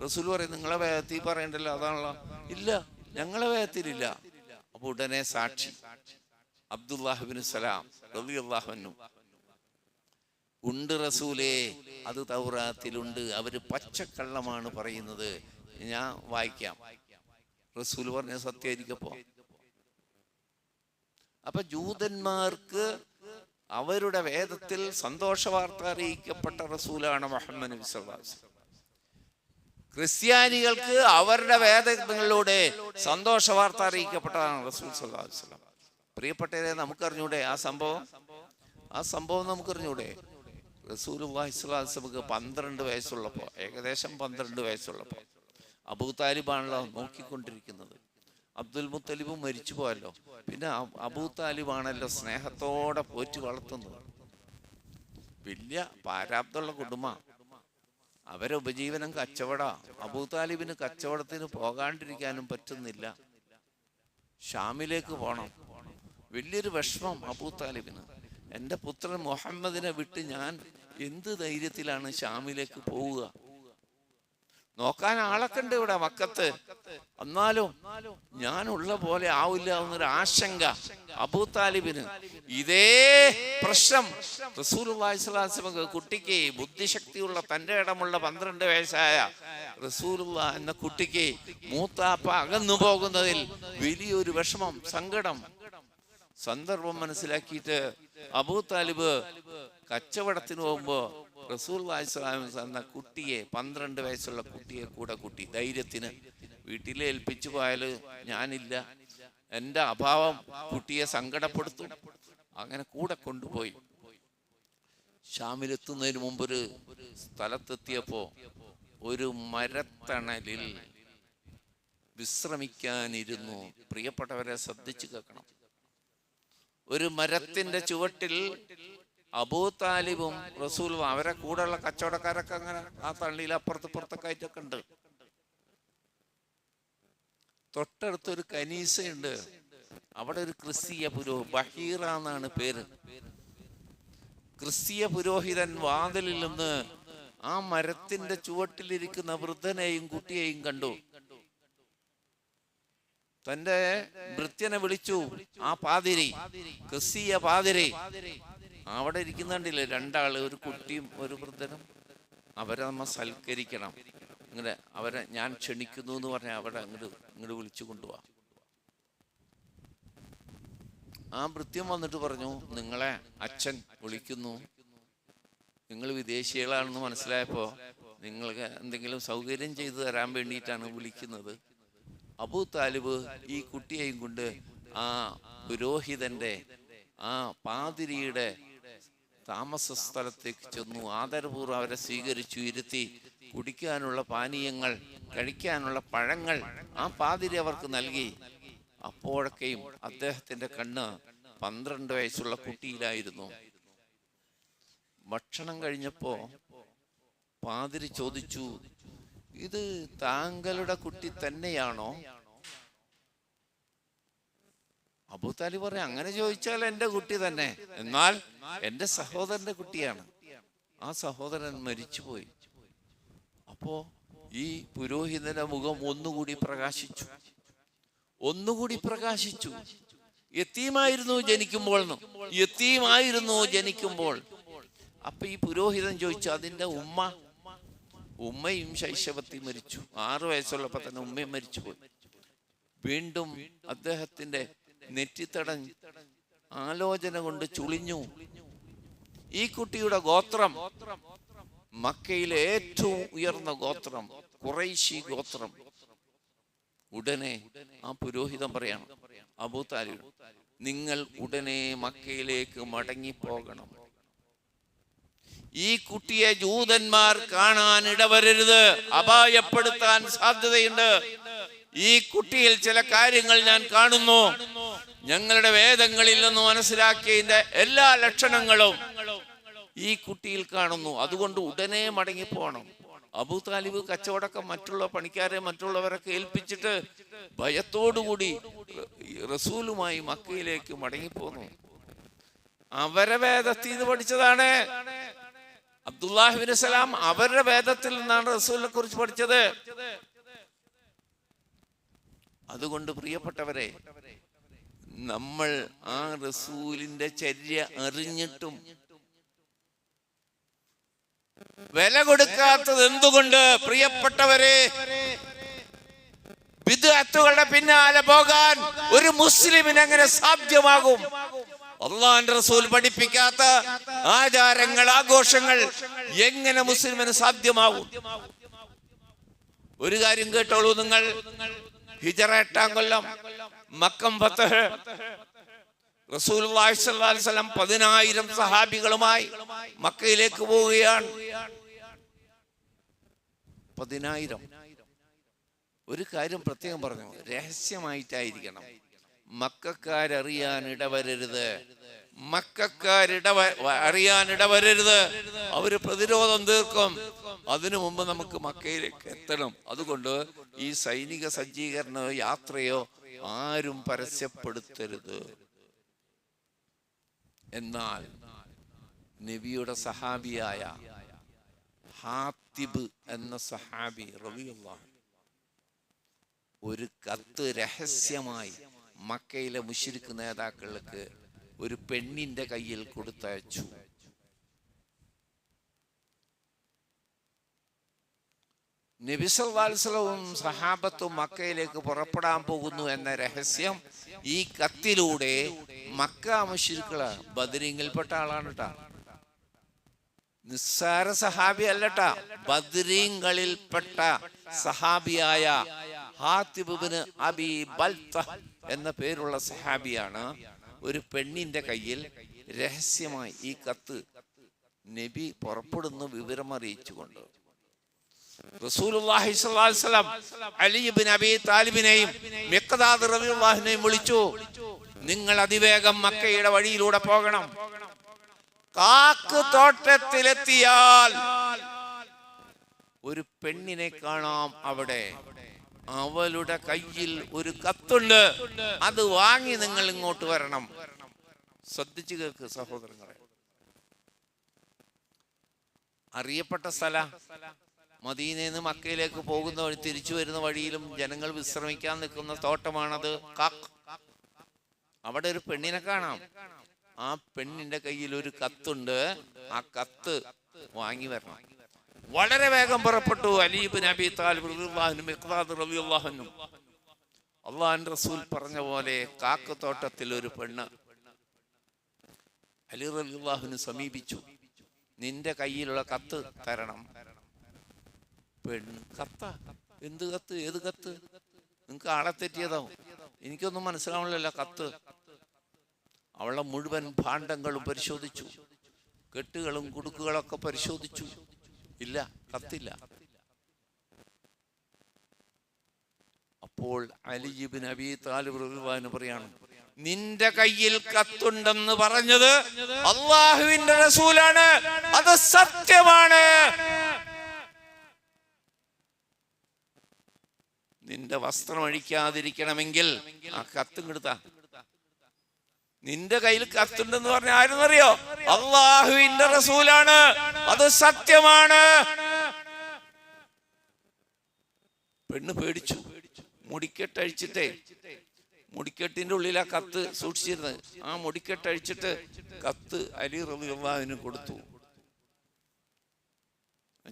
റസൂൽ പറയും നിങ്ങളെ വേദത്തിൽ പറയണ്ടല്ലോ, അതാണല്ലോ. ഇല്ല, ഞങ്ങളെ വേദത്തിലില്ല. അപ്പൊ ഉടനെ സാക്ഷി അബ്ദുല്ലാഹ് ഇബ്നു സലാം റളിയല്ലാഹു അൻഹു, ഉണ്ട് റസൂലേ, അത് തൗറാത്തിലുണ്ട്, അവര് പച്ചക്കള്ളമാണ് പറയുന്നത്. ഞാൻ വായിക്കാം. റസൂൽ പറഞ്ഞ സത്യമായിരിക്കപ്പോ. അപ്പൊ ജൂതന്മാർക്ക് അവരുടെ വേദത്തിൽ സന്തോഷ വാർത്ത അറിയിക്കപ്പെട്ട റസൂലാണ് മുഹമ്മദ് നബി സല്ലല്ലാഹു അലൈഹി വസല്ലം. ക്രിസ്ത്യാനികൾക്ക് അവരുടെ വേദങ്ങളിലൂടെ സന്തോഷ വാർത്ത അറിയിക്കപ്പെട്ടതാണ് റസൂൽ സല്ലല്ലാഹു അലൈഹി വസല്ലം. പ്രിയപ്പെട്ടവരെ, നമുക്കറിഞ്ഞൂടെ ആ സംഭവം നമുക്കറിഞ്ഞൂടെ? റസൂലുള്ളാഹി സ്വല്ലല്ലാഹു അലൈഹി വസല്ലം 12 വയസ്സുള്ളപ്പോൾ, ഏകദേശം 12 വയസ്സുള്ളപ്പോൾ, അബൂ താലിബാണല്ലോ നോക്കിക്കൊണ്ടിരിക്കുന്നത്. അബ്ദുൽ മുത്തലിബും മരിച്ചു പോയല്ലോ. പിന്നെ അബൂ താലിബാണല്ലോ സ്നേഹത്തോടെ പോറ്റി വളർത്തുന്നത്. വലിയ പാരാബ്ദമുള്ള കുടുംബം. അവരെ ഉപജീവനം കച്ചവട. അബൂ താലിബിന് കച്ചവടത്തിന് പോകാണ്ടിരിക്കാനും പറ്റുന്നില്ല. ഷാമിലേക്ക് പോണം. വലിയൊരു വിഷമം അബൂ താലിബിന്. എൻ്റെ പുത്രൻ മുഹമ്മദിനെ വിട്ട് ഞാൻ എന്ത് ധൈര്യത്തിലാണ് ഷാമിലേക്ക് പോവുക? നോക്കാൻ ആളൊക്കെ ഉണ്ട് ഇവിടെ മക്കത്ത്, എന്നാലും ഞാനുള്ള പോലെ ആവില്ല എന്നൊരു ആശങ്ക അബൂ താലിബിന്. ഇതേ പ്രശ്നം റസൂലുള്ളാഹി സ്വല്ലല്ലാഹു അലൈഹി വസല്ലം കുട്ടിക്ക്, ബുദ്ധിശക്തിയുള്ള തൻ്റെ ഇടമുള്ള 12 വയസ്സായ റസൂലുള്ളാഹി എന്ന കുട്ടിക്ക് മൂത്താപ്പ അകന്നു പോകുന്നതിൽ വലിയൊരു വിഷമം, സങ്കടം. സന്ദർഭം മനസ്സിലാക്കിയിട്ട് അബൂ താലിബ് കച്ചവടത്തിന് പോകുമ്പോ റസൂലുള്ളാഹി സ്വല്ലല്ലാഹു അലൈഹി വസല്ലം എന്ന കുട്ടിയെ, 12 വയസ്സുള്ള കുട്ടിയെ കൂടെ കൂട്ടി. ധൈര്യത്തിന് വീട്ടിലെ ഏൽപ്പിച്ചു പോയാൽ ഞാനില്ല, എൻ്റെ അഭാവം കുട്ടിയെ സങ്കടപ്പെടുത്തും. അങ്ങനെ കൂടെ കൊണ്ടുപോയി. ഷാമിലെത്തുന്നതിന് മുമ്പ് ഒരു സ്ഥലത്തെത്തിയപ്പോ ഒരു മരത്തണലിൽ വിശ്രമിക്കാനിരുന്നു. പ്രിയപ്പെട്ടവരെ, ശ്രദ്ധിച്ചു കേൾക്കണം. ഒരു മരത്തിന്റെ ചുവട്ടിൽ അബൂ താലിബും റസൂലും അവരെ കൂടെയുള്ള കച്ചവടക്കാരൊക്കെ അങ്ങനെ ആ തള്ളിയിൽ അപ്പുറത്തൊക്കെ ആയിട്ടൊക്കെ ഉണ്ട്. തൊട്ടടുത്തൊരു കനീസയുണ്ട്. അവിടെ ഒരു ക്രിസ്തീയ ബഹീറ എന്നാണ് പേര്. ക്രിസ്തീയ പുരോഹിതൻ വാതിലിൽ നിന്ന് ആ മരത്തിന്റെ ചുവട്ടിലിരിക്കുന്ന വൃദ്ധനെയും കുട്ടിയെയും കണ്ടു. തന്റെ ഭൃത്യനെ വിളിച്ചു. ആ പാതിരി, ക്രിസ്തീയ പാതിരി അവിടെ ഇരിക്കുന്നുണ്ടില്ലേ, രണ്ടാള്, ഒരു കുട്ടിയും ഒരു വൃദ്ധനും. അവരെ നമ്മ സൽക്കരിക്കണം. ഇങ്ങനെ അവരെ ഞാൻ ക്ഷണിക്കുന്നു എന്ന് പറഞ്ഞാൽ അവിടെ ഇങ്ങോട്ട് വിളിച്ചു കൊണ്ടുപോവാ. ആ ഭൃത്യം വന്നിട്ട് പറഞ്ഞു, നിങ്ങളെ അച്ഛൻ വിളിക്കുന്നു, നിങ്ങൾ വിദേശികളാണെന്ന് മനസ്സിലായപ്പോ നിങ്ങൾക്ക് എന്തെങ്കിലും സൗകര്യം ചെയ്തു തരാൻ വേണ്ടിയിട്ടാണ് വിളിക്കുന്നത്. അബൂ താലിബ് ഈ കുട്ടിയെയും കൊണ്ട് ആ പുരോഹിതന്റെ, ആ പാതിരിയുടെ താമസ സ്ഥലത്തേക്ക് ചെന്നു. ആദരപൂർവ്വം അവരെ സ്വീകരിച്ചു, ഇരുത്തി. കുടിക്കാനുള്ള പാനീയങ്ങൾ, കഴിക്കാനുള്ള പഴങ്ങൾ ആ പാതിരി അവർക്ക് നൽകി. അപ്പോഴൊക്കെയും അദ്ദേഹത്തിന്റെ കണ്ണ് 12 വയസ്സുള്ള കുട്ടിയിലായിരുന്നു. ഭക്ഷണം കഴിഞ്ഞപ്പോ പാതിരി ചോദിച്ചു, ഇത് താങ്കളുടെ കുട്ടി തന്നെയാണോ? അബൂ താലിബ് പറഞ്ഞു, അങ്ങനെ ചോദിച്ചാൽ എൻ്റെ കുട്ടി തന്നെ, എന്നാൽ എൻ്റെ സഹോദരന്റെ കുട്ടിയാണ്. ആ സഹോദരൻ മരിച്ചുപോയി. അപ്പോ ഈ പുരോഹിതന്റെ മുഖം ഒന്നുകൂടി പ്രകാശിച്ചു. യതീമായിരുന്നു ജനിക്കുമ്പോൾ. അപ്പൊ ഈ പുരോഹിതൻ ചോദിച്ചു, അതിന്റെ ഉമ്മയും ശൈശവത്തിൽ മരിച്ചു. 6 വയസ്സുള്ളപ്പോ തന്നെ ഉമ്മയും മരിച്ചുപോയി. വീണ്ടും അദ്ദേഹത്തിന്റെ നെറ്റിത്തടം ആലോചന കൊണ്ട് ചുളിഞ്ഞു. ഈ കുട്ടിയുടെ ഗോത്രം മക്കയിലെ ഏറ്റവും ഉയർന്ന ഗോത്രം, ഖുറൈശി ഗോത്രം. ഉടനെ ആ പുരോഹിതൻ പറയാണ്, അബൂ താലിബ്, നിങ്ങൾ ഉടനെ മക്കയിലേക്ക് മടങ്ങിപ്പോകണം. ഈ കുട്ടിയെ ജൂതന്മാർ കാണാൻ ഇടവരരുത്, അപായപ്പെടുത്താൻ സാധ്യതയുണ്ട്. ഈ കുട്ടിയിൽ ചില കാര്യങ്ങൾ ഞാൻ കാണുന്നു, ഞങ്ങളുടെ വേദങ്ങളിൽ നിന്ന് മനസ്സിലാക്കിയതിന്റെ എല്ലാ ലക്ഷണങ്ങളും ഈ കുട്ടിയിൽ കാണുന്നു. അതുകൊണ്ട് ഉടനെ മടങ്ങിപ്പോണം. അബൂ താലിബ് കച്ചവടമൊക്കെ മറ്റുള്ള പണിക്കാരെ മറ്റുള്ളവരൊക്കെ ഏൽപ്പിച്ചിട്ട് ഭയത്തോടുകൂടി റസൂലുമായി മക്കയിലേക്ക് മടങ്ങിപ്പോന്നു. അവരെ വേദത്തിൽ നിന്ന് പഠിച്ചതാണ്. അബ്ദുല്ലാഹിബ്നു സലാം അവരുടെ വേദത്തിൽ നിന്നാണ് റസൂലിനെ കുറിച്ച് പഠിച്ചത്. അതുകൊണ്ട് പ്രിയപ്പെട്ടവരെ, നമ്മൾ ആ റസൂലിന്റെ ചര്യ അറിഞ്ഞിട്ടും വില കൊടുക്കാത്തത് എന്തുകൊണ്ട്? പ്രിയപ്പെട്ടവരെ, ബിദ്അത്തുകളുടെ പിന്നാലെ പോകാൻ ഒരു മുസ്ലിമിന് എങ്ങനെ സാധ്യമാകും? അല്ലാഹുവിന്റെ റസൂൽ പഠിപ്പിക്കാത്ത ആചാരങ്ങൾ, ആഘോഷങ്ങൾ എങ്ങനെ മുസ്ലിമിന് സാധ്യമാവും? ഒരു കാര്യം കേട്ടോളൂ നിങ്ങൾ. ഹിജറ 8-ാം കൊല്ലം മക്കം ഫതഹ്, റസൂലുള്ളാഹി സ്വല്ലല്ലാഹു അലൈഹി വസല്ലം 10,000 സഹാബികളുമായി മക്കയിലേക്ക് പോവുകയാണ്. 10,000. ഒരു കാര്യം പ്രത്യേകം പറഞ്ഞു, രഹസ്യമായിട്ടായിരിക്കണം. മക്കക്കാരറിയാൻ ഇടവരരുത്. അറിയാൻ ഇടവരരുത്. അവര് പ്രതിരോധം തീർക്കും. അതിനു മുമ്പ് നമുക്ക് മക്കയിലേക്ക് എത്തണം. അതുകൊണ്ട് ഈ സൈനിക സജ്ജീകരണമോ യാത്രയോ ആരും പരസ്യപ്പെടുത്തരുത്. എന്നാൽ നബിയുടെ സഹാബിയായ ഹാത്തിബ് എന്ന സഹാബി റളിയല്ലാഹു ഒരു കത്ത് രഹസ്യമായി മക്കയിലെ മുശ്രിക്ക് നേതാക്കൾക്ക് ഒരു പെണ്ണിന്റെ കയ്യിൽ കൊടുത്തയച്ചു. നബി സല്ലല്ലാഹു അലൈഹി വസല്ലം സഹാബത്തും മക്കയിലേക്ക് പുറപ്പെടാൻ പോകുന്നു എന്ന രഹസ്യം ഈ കത്തിലൂടെ മക്ക മുശ്രിക്കുകള്, ബദരീങ്ങളിൽപ്പെട്ട ആളാണ് കേട്ടാ, നിസ്സാര സഹാബി അല്ലട്ടാ, ബദരീങ്ങളിൽപ്പെട്ട സഹാബിയായ ഹാത്തിബ് ഇബ്നു അബീ ബൽതഹ് എന്ന പേരുള്ള സഹാബിയാണ് ഒരു പെണ്ണിന്റെ കയ്യിൽ രഹസ്യമായി ഈ കത്ത് നബി പുറപ്പെടുന്ന വിവരം അറിയിച്ചുകൊണ്ട് റസൂലുള്ളാഹി സ്വല്ലല്ലാഹു അലൈഹി വസല്ലം അലി ഇബ്നു അബീ താലിബിനെയും മിഖ്ദാദ് റളിയല്ലാഹു അൻഹുവിനെയും വിളിച്ചു. നിങ്ങൾ അതിവേഗം മക്കയുടെ വഴിയിലൂടെ പോകണം. കാക്ക് തോട്ടത്തിലെത്തിയാൽ ഒരു പെണ്ണിനെ കാണാം അവിടെ. അവളുടെ കയ്യിൽ ഒരു കത്തുണ്ട്, അത് വാങ്ങി നിങ്ങൾ ഇങ്ങോട്ട് വരണം. ശ്രദ്ധിച്ചു കേൾക്ക് സഹോദരങ്ങളെ. അറിയപ്പെട്ട സ്ഥല. മദീനയിൽ നിന്ന് മക്കയിലേക്ക് പോകുന്ന വഴി, തിരിച്ചു വരുന്ന വഴിയിലും ജനങ്ങൾ വിശ്രമിക്കാൻ നിൽക്കുന്ന തോട്ടമാണത്. അവിടെ ഒരു പെണ്ണിനെ കാണാം. ആ പെണ്ണിന്റെ കയ്യിൽ ഒരു കത്തുണ്ട്. ആ കത്ത് വാങ്ങി വരണം. വളരെ വേഗം പുറപ്പെട്ടു അലി ഇബ്നു അബീ താലിബ് റളിയല്ലാഹു അൻഹു, മിഖ്ദാദ് റളിയല്ലാഹു അൻഹു. അല്ലാഹുവിന്റെ റസൂൽ പറഞ്ഞ പോലെ കാക്കത്തോട്ടത്തിൽ ഒരു പെണ്ണ്. അലി റളിയല്ലാഹു അൻഹു സമീപിച്ചു. നിന്റെ കയ്യിലുള്ള കത്ത് തരണം. പെണ്ണ്, കത്ത? എന്ത് കത്ത്? ഏത് കത്ത്? നിങ്ങക്ക് ആളെ തെറ്റിയതാവും, എനിക്കൊന്നും മനസ്സിലാവണല്ലോ. കത്ത്. അവളുടെ മുഴുവൻ ഭാണ്ഡങ്ങളും പരിശോധിച്ചു, കെട്ടുകളും കുടുക്കുകളൊക്കെ പരിശോധിച്ചു. ഇല്ല, കത്തില്ല. അപ്പോൾ അലി ഇബ്നു അബീ താലിബ് റളിയല്ലാഹു അൻഹു പറയാണ്, നിന്റെ കയ്യിൽ കത്തുണ്ടെന്ന് പറഞ്ഞത് അല്ലാഹുവിന്റെ റസൂലാണ്, അത് സത്യമാണ്. നിന്റെ വസ്ത്രം അഴിക്കാതിരിക്കണമെങ്കിൽ ആ കത്തും കിടുത്താ. നിന്റെ കയ്യിൽ കത്തുണ്ടെന്ന് പറഞ്ഞ ആരെന്നറിയോ? അല്ലാഹുവിന്റെ റസൂലാണ്, അത് സത്യമാണ്. പെണ്ണ് പേടിച്ചു. മുടിക്കെട്ടഴിച്ചിട്ടേ, മുടിക്കെട്ടിന്റെ ഉള്ളിൽ ആ കത്ത് സൂക്ഷിച്ചിരുന്നത്. ആ മുടിക്കെട്ടഴിച്ചിട്ട് കത്ത് അലി റളിയല്ലാഹു അൻഹു കൊടുത്തു.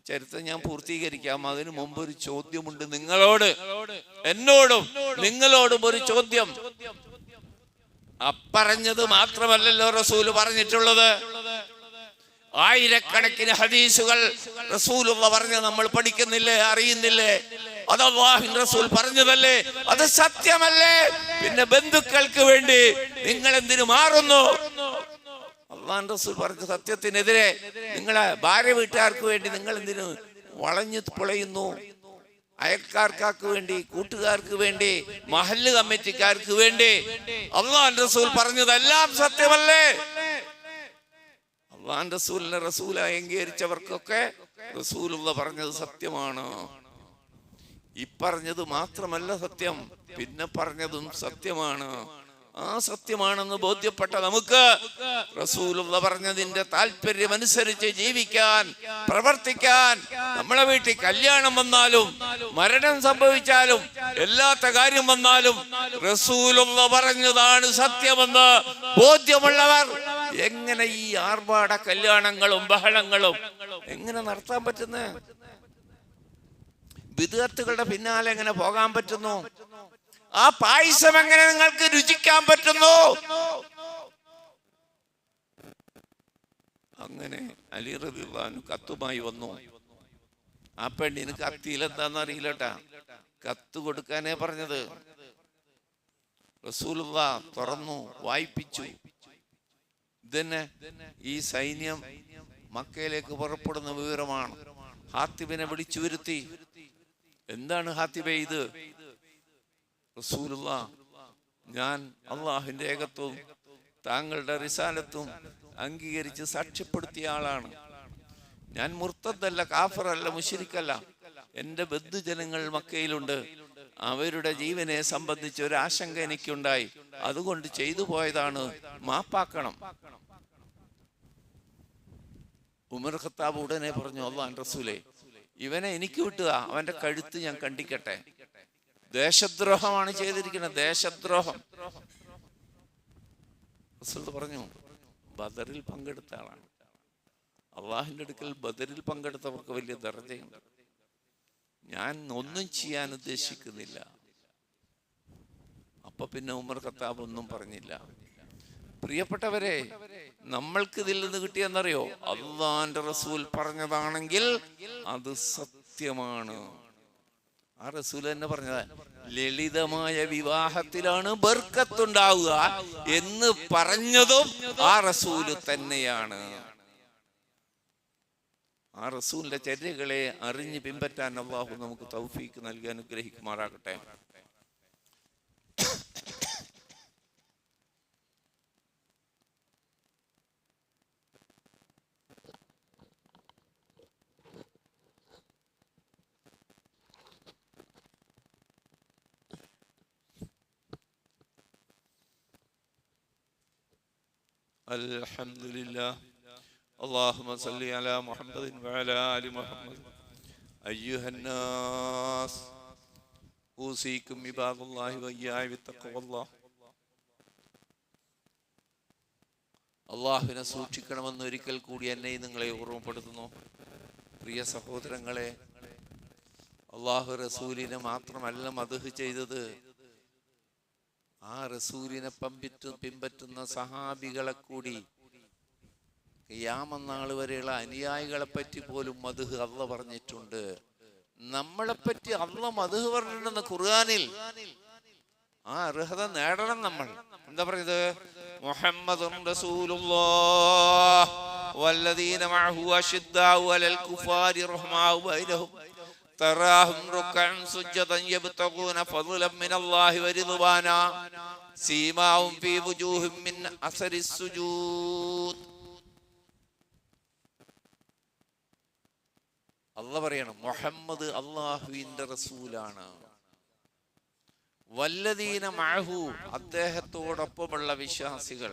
ചരിത്രം ഞാൻ പൂർത്തീകരിക്കാം. അതിനു മുമ്പ് ഒരു ചോദ്യമുണ്ട് നിങ്ങളോട്, എന്നോടും നിങ്ങളോടും ഒരു ചോദ്യം. അപ്പറഞ്ഞത് മാത്രമല്ലല്ലോ റസൂല് പറഞ്ഞിട്ടുള്ളത്. ആയിരക്കണക്കിന് ഹദീസുകൾ റസൂലുള്ള പറഞ്ഞ നമ്മൾ പഠിക്കുന്നില്ലേ, അറിയുന്നില്ലേ? അത് അല്ലാഹുവിന്റെ റസൂൽ പറഞ്ഞതല്ലേ, അത് സത്യമല്ലേ? പിന്നെ ബന്ധുക്കൾക്ക് വേണ്ടി നിങ്ങൾ എന്തിനു മാറുന്നു? അല്ലാഹുവിന്റെ റസൂൽ പറഞ്ഞ സത്യത്തിനെതിരെ നിങ്ങളെ ഭാര്യ വീട്ടുകാർക്ക് വേണ്ടി നിങ്ങൾ എന്തിനു വളഞ്ഞു പൊളയുന്നു? അയൽക്കാർക്ക് വേണ്ടി, കൂട്ടുകാർക്ക് വേണ്ടി, മഹല്ല് കമ്മിറ്റിക്കാർക്ക് വേണ്ടി അല്ലാഹുവിന്റെ റസൂൽ പറഞ്ഞതെല്ലാം സത്യമല്ലേ? അല്ലാഹുവിന്റെ റസൂലിനെ റസൂലായി അംഗീകരിച്ചവർക്കൊക്കെ റസൂലുള്ള പറഞ്ഞത് സത്യമാണ്. ഈ പറഞ്ഞത് മാത്രമല്ല സത്യം, പിന്നെ പറഞ്ഞതും സത്യമാണ്. ആ സത്യമാണെന്ന് ബോധ്യപ്പെട്ട നമുക്ക് റസൂലുള്ള പറഞ്ഞതിന്റെ താല്പര്യം അനുസരിച്ച് ജീവിക്കാൻ, പ്രവർത്തിക്കാൻ, നമ്മളെ വീട്ടിൽ കല്യാണം വന്നാലും മരണം സംഭവിച്ചാലും എല്ലാത്ത കാര്യം വന്നാലും റസൂലുള്ള പറഞ്ഞതാണ് സത്യമെന്ന് ബോധ്യമുള്ളവർ എങ്ങനെ ഈ ആർഭാട കല്യാണങ്ങളും ബഹളങ്ങളും എങ്ങനെ നടത്താൻ പറ്റുന്നേ? ബിദ്അത്തുകളുടെ പിന്നാലെ എങ്ങനെ പോകാൻ പറ്റുന്നു? ആ പായസം എങ്ങനെ നിങ്ങൾക്ക് രുചിക്കാൻ പറ്റുന്നു? അങ്ങനെ അലി റളിയല്ലാഹു അൻഹു കത്തുമായി വന്നു. ആ പെണ്ണിന് കത്തിയിൽ എന്താന്ന് അറിയില്ലട്ടാ, കത്ത് കൊടുക്കാനേ പറഞ്ഞത്. റസൂലുള്ളാഹ് തുറന്നു വായിപ്പിച്ചു. ഇതന്നെ ഈ സൈന്യം മക്കയിലേക്ക് പുറപ്പെടുന്ന വിവരമാണ്. ഹാത്തിബിനെ വിളിച്ചു വരുത്തി. എന്താണ് ഹാത്തിബേ ഇത്? റസൂലുള്ളാഹ്, ഞാൻ അള്ളാഹുവിന്റെ ഏകത്വവും താങ്കളുടെ റിസാലത്തും അംഗീകരിച്ച് സാക്ഷ്യപ്പെടുത്തിയ ആളാണ്. ഞാൻ മുർത്തദ്ദല്ല, കാഫിറല്ല, മുശ്രിക്കല്ല. എൻ്റെ ബന്ധുജനങ്ങൾ മക്കയിലുണ്ട്. അവരുടെ ജീവനെ സംബന്ധിച്ച് ഒരു ആശങ്ക എനിക്കുണ്ടായി. അതുകൊണ്ട് ചെയ്തു പോയതാണ്, മാപ്പാക്കണം. ഉമർ ഖത്താബ് ഉടനെ പറഞ്ഞു, അല്ലാഹുവിന്റെ റസൂലേ, ഇവനെ എനിക്ക് വിട്ടുക, അവന്റെ കഴുത്ത് ഞാൻ കണ്ടിക്കട്ടെ. ദേശദ്രോഹമാണ് ചെയ്തിരിക്കുന്നത്, ദേശദ്രോഹം. റസൂൽ പറഞ്ഞു, ബദറിൽ പങ്കെടുത്ത ആളാണ്. അള്ളാഹുവിന്റെ അടുക്കൽ ബദറിൽ പങ്കെടുത്തവർക്ക് വലിയ ദർജയുണ്ട്. ഞാൻ ഒന്നും ചെയ്യാൻ ഉദ്ദേശിക്കുന്നില്ല. അപ്പൊ പിന്നെ ഉമർ ഖത്താബ് ഒന്നും പറഞ്ഞില്ല. പ്രിയപ്പെട്ടവരെ, നമ്മൾക്ക് ഇതിൽ നിന്ന് കിട്ടിയെന്നറിയോ? അള്ളാഹുവിന്റെ റസൂൽ പറഞ്ഞതാണെങ്കിൽ അത് സത്യമാണ്. ആ റസൂൽ തന്നെ പറഞ്ഞത്, ലളിതമായ വിവാഹത്തിലാണ് ബർക്കത്തുണ്ടാവുക എന്ന് പറഞ്ഞതും ആ റസൂല് തന്നെയാണ്. ആ റസൂലിന്റെ ചര്യകളെ അറിഞ്ഞ് പിൻപറ്റാൻ അല്ലാഹു നമുക്ക് തൗഫീക്ക് നൽകി അനുഗ്രഹിക്കുമാറാകട്ടെ. الحمد لله اللهم صل على محمد وعلى آل محمد أيها الناس أوصيكم عباد الله وإياي بتقوى الله. അള്ളാഹുവിനെ സൂക്ഷിക്കണമെന്ന് ഒരിക്കൽ കൂടി എന്നെ നിങ്ങളെ ഓർമ്മപ്പെടുത്തുന്നു. പ്രിയ സഹോദരങ്ങളെ, അള്ളാഹു റസൂലിനെ മാത്രമല്ല മദ്ഹ് ചെയ്തത്, ആ റസൂലിനെ പിൻപറ്റുന്ന സഹാബികളെ കൂടി, ഖിയാമത്ത് വരെയുള്ള അനുയായികളെ പറ്റി പോലും മദ്ഹ് അള്ളാഹ് പറഞ്ഞിട്ടുണ്ട്. നമ്മളെപ്പറ്റി അള്ളാഹ് മദ്ഹ് പറഞ്ഞിട്ടുണ്ടെന്ന് ഖുർആനിൽ. ആ അർഹത നേടണം നമ്മൾ. എന്താ പറയുന്നത്? മുഹമ്മദുൻ റസൂലുള്ളാഹ് വല്ലദീന മഅഹു അശിദ്ദാഉ അലൽ കുഫാരി റഹ്മാഉ ബൈനഹും തറാഹും റുക്അൻ സുജ്ജദൻ യബ്തഗൂന ഫളലൻ മിനല്ലാഹി വറിദ്വാനാ സീമാഉം ഫീ വുജൂഹിം മിൻ അസരിസ് സുജൂദ്. അല്ലാഹ് പറയണം, മുഹമ്മദ് അല്ലാഹുവിന്റെ റസൂലാണ്. വല്ലദീന മഅഹു, അദ്ദേഹത്തോടൊപ്പമുള്ള വിശ്വാസികൾ,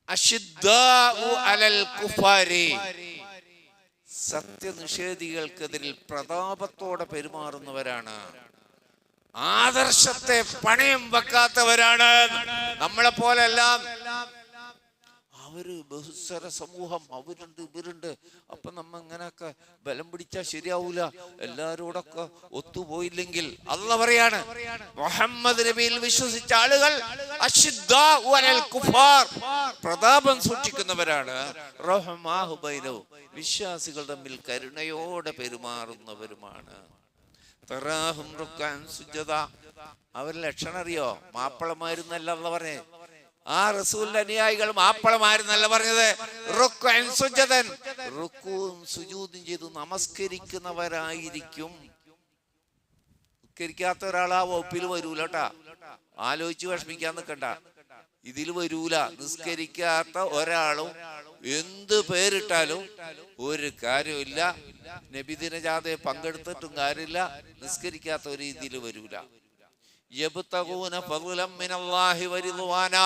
അശിദ്ദാഉ അലൽ കുഫാരി, സത്യനിഷേധികൾക്കെതിരിൽ പ്രതാപത്തോടെ പെരുമാറുന്നവരാണ്, ആദർശത്തെ പണയം വെക്കാത്തവരാണ്. നമ്മളെ പോലെല്ലാം അവര് ബഹുസ്വര സമൂഹം, അവരുണ്ട് ഇവരുണ്ട്. അപ്പൊ നമ്മ ഇങ്ങനെയൊക്കെ ബലം പിടിച്ചാൽ ശരിയാവൂല, എല്ലാരോടൊക്കെ ഒത്തുപോയില്ലെങ്കിൽ. അല്ലാഹ് പറയാണ്, മുഹമ്മദ് നബിയിൽ വിശ്വസിച്ച ആളുകൾ അശിദ്ദാഉ അലൽ കുഫാർ, പ്രതാപം സൂക്ഷിക്കുന്നവരാണ്, റഹ്മാഉ ബൈനഹും, വിശ്വാസികൾ തമ്മിൽ കരുണയോടെ പെരുമാറുന്നവരുമാണ്. തറാഹും റുക്അൻ സുജ്ജദ, അവരുടെ ലക്ഷണം അറിയോ? മാപ്പിളമായിരുന്നല്ല അല്ലാഹ് പറഞ്ഞേ. ആ റസൂലിന്റെ അനുയായികൾ മാപ്പിളമാരെന്നല്ല പറഞ്ഞത്. റുക്അൻ സുജ്ജദൻ, റുക്കൂം സുജൂദും ചെയ്തു നമസ്കരിക്കുന്നവരായിരിക്കും. നിസ്കരിക്കാത്ത ഒരാൾ ആ വകുപ്പിൽ വരൂല കേട്ടാ. ആലോചിച്ച് വിഷമിക്കാൻ നിൽക്കണ്ട, ഇതിൽ വരൂല. നിസ്കരിക്കാത്ത ഒരാളും എന്ത് പേരിട്ടാലും ഒരു കാര്യമില്ല. നബിദിന ജാഥയെ പങ്കെടുത്തിട്ടും കാര്യമില്ല, നിസ്കരിക്കാത്ത ഒരു ഇതിൽ വരൂല. യബ്തഗൂന ഫളലൻ മിനല്ലാഹി വറിദ്വാനാ,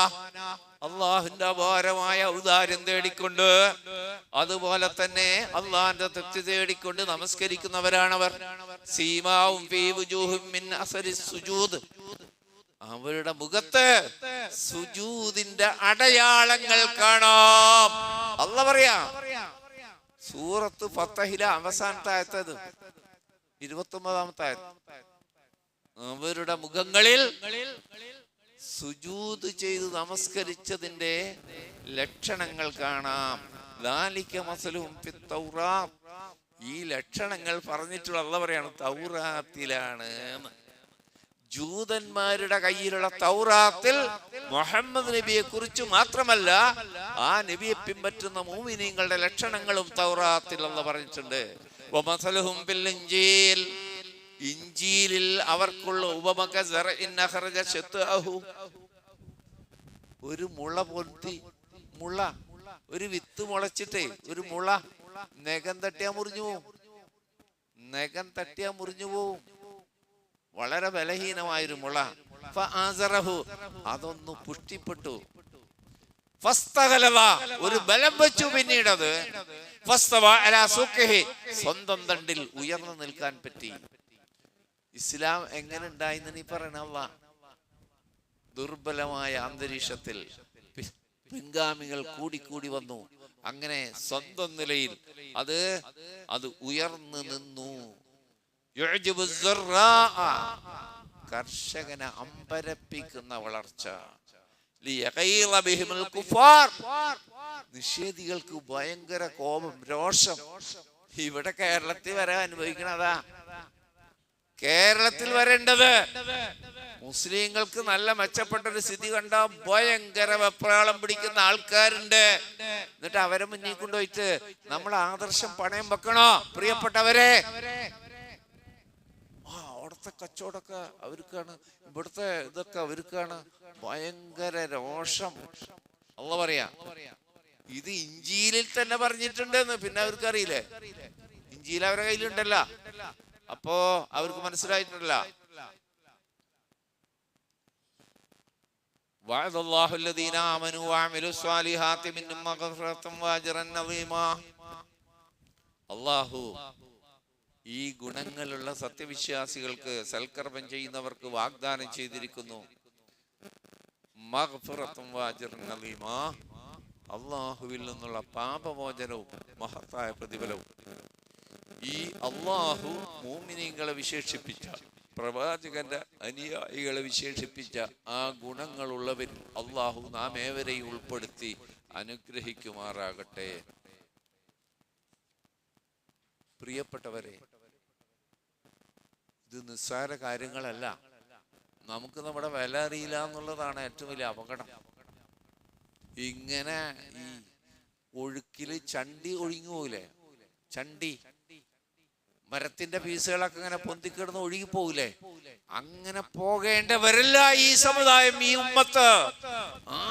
അല്ലാഹുവിന്റെ അപാരമായ ഔദാര്യം തേടിക്കൊണ്ട്, അതുപോലെ തന്നെ അല്ലാഹുവിന്റെ തൃപ്തി തേടിക്കൊണ്ട് നമസ്കരിക്കുന്നവരാണവർ. സീമാഉം ഫീ വുജൂഹിം മിൻ അസരിസ് സുജൂദ്, അവരുടെ മുഖത്ത് സുജൂദിന്റെ അടയാളങ്ങൾ കാണാം. അല്ലാഹ് പറയാ, സൂറത്ത് ഫത്തഹിലെ അവസാനത്തെ ആയത്ത്, 29-ാമത്തെ ആയത്ത്. അവരുടെ മുഖങ്ങളിൽ സുജൂദ് ചെയ്ത് നമസ്കരിച്ചതിന്റെ ലക്ഷണങ്ങൾ കാണാം. ദാലിക മസലുഹും ഫിത് തൗറാത്ത്, ഈ ലക്ഷണങ്ങൾ പറഞ്ഞിട്ടുള്ള അല്ലാഹ് പറയാണ് തൗറാത്തിലാണ്. ജൂതന്മാരുടെ കയ്യിലുള്ള തൗറാത്തിൽ മുഹമ്മദ് നബിയെ കുറിച്ച് മാത്രമല്ല, ആ നബിയെ പിൻപറ്റുന്ന മുഅ്മിനീങ്ങളുടെ ലക്ഷണങ്ങളും തൗറാത്തിൽ അല്ലാഹ് പറഞ്ഞിട്ടുണ്ട്. വമസലുഹും ഫിൽ ഇൻജീൽ, ഇഞ്ചീലിൽ അവർക്കുള്ള ഉപമക ഒരു മുള പൊന്തി, മുള, ഒരു വിത്ത് മുളച്ചിട്ടേ ഒരു മുള, നഖം തട്ടിയാ മുറിഞ്ഞു പോവും. നഖം തട്ടിയാ മുറിഞ്ഞു പോവും. വളരെ ബലഹീനമായൊരു മുള. അതൊന്ന് പുഷ്ടിപ്പെട്ടു. ഒരു ബലം വെച്ചു. പിന്നീടത് സ്വന്തം തണ്ടിൽ ഉയർന്നു നിൽക്കാൻ പറ്റി. ഇസ്ലാം എങ്ങനെ ഉണ്ടായിന്ന് നീ പറയണ? ദുർബലമായ അന്തരീക്ഷത്തിൽ പിൻഗാമികൾ കൂടിക്കൂടി വന്നു. അങ്ങനെ സ്വന്തം നിലയിൽ അത് ഉയർന്നു നിന്നു. കർഷകനെ അമ്പരപ്പിക്കുന്ന വളർച്ച. നിഷേധികൾക്ക് ഭയങ്കര കോപം, രോഷം. ഇവിടെ കേരളത്തിൽ വരെ അനുഭവിക്കണതാ. കേരളത്തിൽ വരേണ്ടത് മുസ്ലിങ്ങൾക്ക് നല്ല മെച്ചപ്പെട്ട ഒരു സ്ഥിതി കണ്ട ഭയങ്കര വെപ്രാളം പിടിക്കുന്ന ആൾക്കാരുണ്ട്. എന്നിട്ട് അവരെ മുന്നിൽ കൊണ്ടുപോയിട്ട് നമ്മൾ ആദർശം പണയം വെക്കണോ? പ്രിയപ്പെട്ടവരെ, അവിടുത്തെ കച്ചവടമൊക്കെ അവർക്കാണ്, ഇവിടുത്തെ ഇതൊക്കെ അവർക്കാണ്. ഭയങ്കര രോഷം. അല്ലാഹ് പറയാ, ഇത് ഇഞ്ചീലിൽ തന്നെ പറഞ്ഞിട്ടുണ്ടെന്ന്. പിന്നെ അവർക്ക് അറിയില്ലേ? ഇഞ്ചീൽ അവരുടെ കയ്യിലുണ്ടല്ലോ. അപ്പോ അവർക്ക് മനസ്സിലായിട്ടില്ല. വഅദല്ലാഹു അല്ലദീന ആമനു വഅമിലുസ് സ്വാലിഹാത്തി മിൻഹും മഗ്ഫിറത്തും വഅജ്റൻ അളീമാ. അല്ലാഹു ഈ ഗുണങ്ങളുള്ള സത്യവിശ്വാസികൾക്ക്, സൽക്കർമ്മം ചെയ്യുന്നവർക്ക് വാഗ്ദാനം ചെയ്തിരിക്കുന്നു മഗ്ഫിറത്തും വഅജ്റൻ അളീമാ, അല്ലാഹുവിൽ നിന്നുള്ള പാപമോചനവും മഹത്തായ പ്രതിഫലവും. ഈ അല്ലാഹു മുഅ്മിനീങ്ങളെ വിശേഷിപ്പിച്ച, പ്രവാചകന്റെ അനുയായികളെ വിശേഷിപ്പിച്ച ആ ഗുണങ്ങളുള്ളവരിൽ അല്ലാഹു നാം ഏവരെയും ഉൾപ്പെടുത്തി അനുഗ്രഹിക്കുമാറാകട്ടെ. പ്രിയപ്പെട്ടവരെ, ഇത് നിസ്സാര കാര്യങ്ങളല്ല. നമുക്ക് നമ്മുടെ വില അറിയില്ല എന്നുള്ളതാണ് ഏറ്റവും വലിയ അപകടം. ഇങ്ങനെ ഈ ഒഴുക്കില് ചണ്ടി ഒഴുങ്ങി പോകില്ലേ, ചണ്ടി മരത്തിന്റെ പീസുകളൊക്കെ ഇങ്ങനെ പൊന്തിക്കിടന്ന് ഒഴുകി പോകില്ലേ, അങ്ങനെ പോകേണ്ടവരല്ല ഈ സമുദായം, ഈ ഉമ്മത്ത്.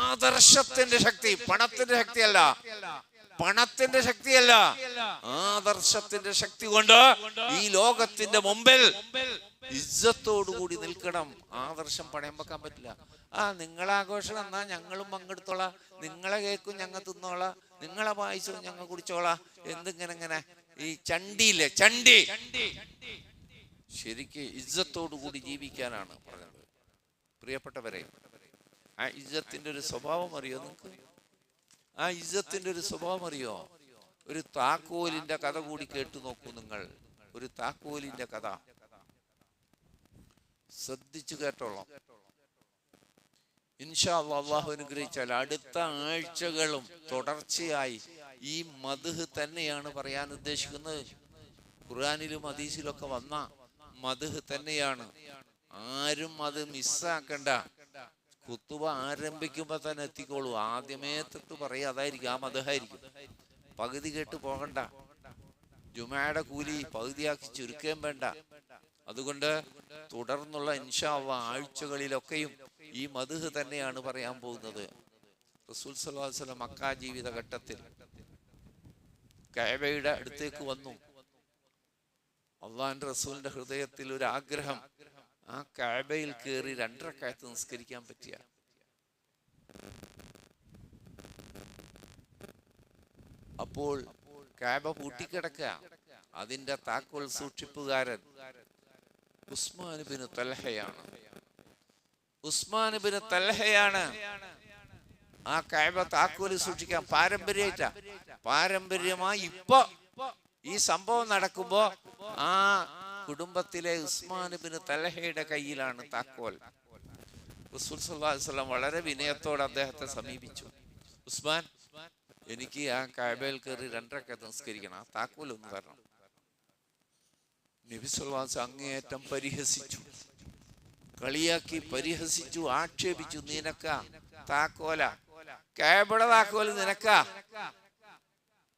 ആദർശത്തിന്റെ ശക്തി, പണത്തിന്റെ ശക്തിയല്ല, പണത്തിന്റെ ശക്തിയല്ല, ആദർശത്തിന്റെ ശക്തി കൊണ്ട് ഈ ലോകത്തിന്റെ മുമ്പിൽ ഇജ്ജത്തോടുകൂടി നിൽക്കണം. ആദർശം പണയം വെക്കാൻ പറ്റില്ല. നിങ്ങളാഘോഷം എന്നാ ഞങ്ങളും പങ്കെടുത്തോളാം, നിങ്ങളെ കേക്കും ഞങ്ങൾ തിന്നോളാം, നിങ്ങളെ പായസവും ഞങ്ങൾ കുടിച്ചോളാം, എന്തിങ്ങനെ ഈ ചണ്ടിയില്ലേ, ചണ്ടി. ശരിക്ക് ഇജ്ജത്തോടുകൂടി ജീവിക്കാനാണ് പറഞ്ഞത്. പ്രിയപ്പെട്ടവരെ, ആ ഇജ്ജത്തിന്റെ ഒരു സ്വഭാവം അറിയോ നിങ്ങൾക്ക്? ആ ഇജ്ജത്തിന്റെ ഒരു സ്വഭാവം അറിയോ? ഒരു താക്കോലിന്റെ കഥ കൂടി കേട്ടു നോക്കൂ നിങ്ങൾ. ഒരു താക്കോലിന്റെ കഥ ശ്രദ്ധിച്ചു കേട്ടോളാം. ഇൻഷാ അല്ലാഹ്, അല്ലാഹു അനുഗ്രഹിച്ചാൽ അടുത്ത ആഴ്ചകളും തുടർച്ചയായി ഈ മദ്ഹ് തന്നെയാണ് പറയാൻ ഉദ്ദേശിക്കുന്നത്. ഖുർആനിലും ഹദീസിലും ഒക്കെ വന്ന മദ്ഹ് തന്നെയാണ്. ആരും അത് മിസ്സാക്കണ്ട. ഖുതുബ ആരംഭിക്കുമ്പോ തന്നെ എത്തിക്കോളൂ. ആദ്യമേ തൊട്ട് പറയാ അതായിരിക്കും, ആ മദ്ഹായിരിക്കും. പകുതി കേട്ട് പോകണ്ട. ജുമയുടെ കൂലി പകുതിയാക്കി ചുരുക്കുകയും വേണ്ട. അതുകൊണ്ട് തുടർന്നുള്ള ഇൻഷാ അല്ലാഹ് ആഴ്ചകളിലൊക്കെയും ഈ മദ്ഹ് തന്നെയാണ് പറയാൻ പോകുന്നത്. റസൂൽ സ്വല്ലല്ലാഹു അലൈഹി വസല്ലം മക്ക ജീവിത ഘട്ടത്തിൽ കഅബയുടെ അടുത്തേക്ക് വന്നു. അള്ളാഹുവിന്റെ റസൂലിന്റെ ഹൃദയത്തിൽ ഒരു ആഗ്രഹം, ആ കഅബയിൽ കയറി 2 റക്അത്ത് നിസ്കരിക്കാൻ പറ്റിയ. അപ്പോൾ കഅബ പൂട്ടിക്കിടക്കുക. അതിന്റെ താക്കോൽ സൂക്ഷിപ്പുകാരൻ ഉസ്മാൻ ബിൻ തൽഹയാണ്. ഉസ്മാൻ ബിൻ തൽഹയാണ് ആ കഅബ താക്കോല് സൂക്ഷിക്കാൻ പാരമ്പര്യമായി ഇപ്പൊ ഈ സംഭവം നടക്കുമ്പോ ആ കുടുംബത്തിലെ ഉസ്മാൻ ബിൻ തൽഹയുടെ കയ്യിലാണ് താക്കോൽ. റസൂൽ സല്ലല്ലാഹു അലൈഹി വസല്ലം വളരെ വിനയത്തോടെ അദ്ദേഹത്തെ സമീപിച്ചു. ഉസ്മാൻ, എനിക്ക് ആ കഅബയിൽ കയറി 2 റക്അത്ത് നിസ്കരിക്കണം, ആ താക്കോൽ ഒന്ന് തരണം. നബി സല്ലല്ലാഹു അലൈഹി വസല്ലം അങ്ങേയറ്റം പരിഹസിച്ചു, കളിയാക്കി പരിഹസിച്ചു, ആക്ഷേപിച്ചു. നിനക്ക താക്കോല, കഅബയുടെ താക്കോല് നിനക്ക?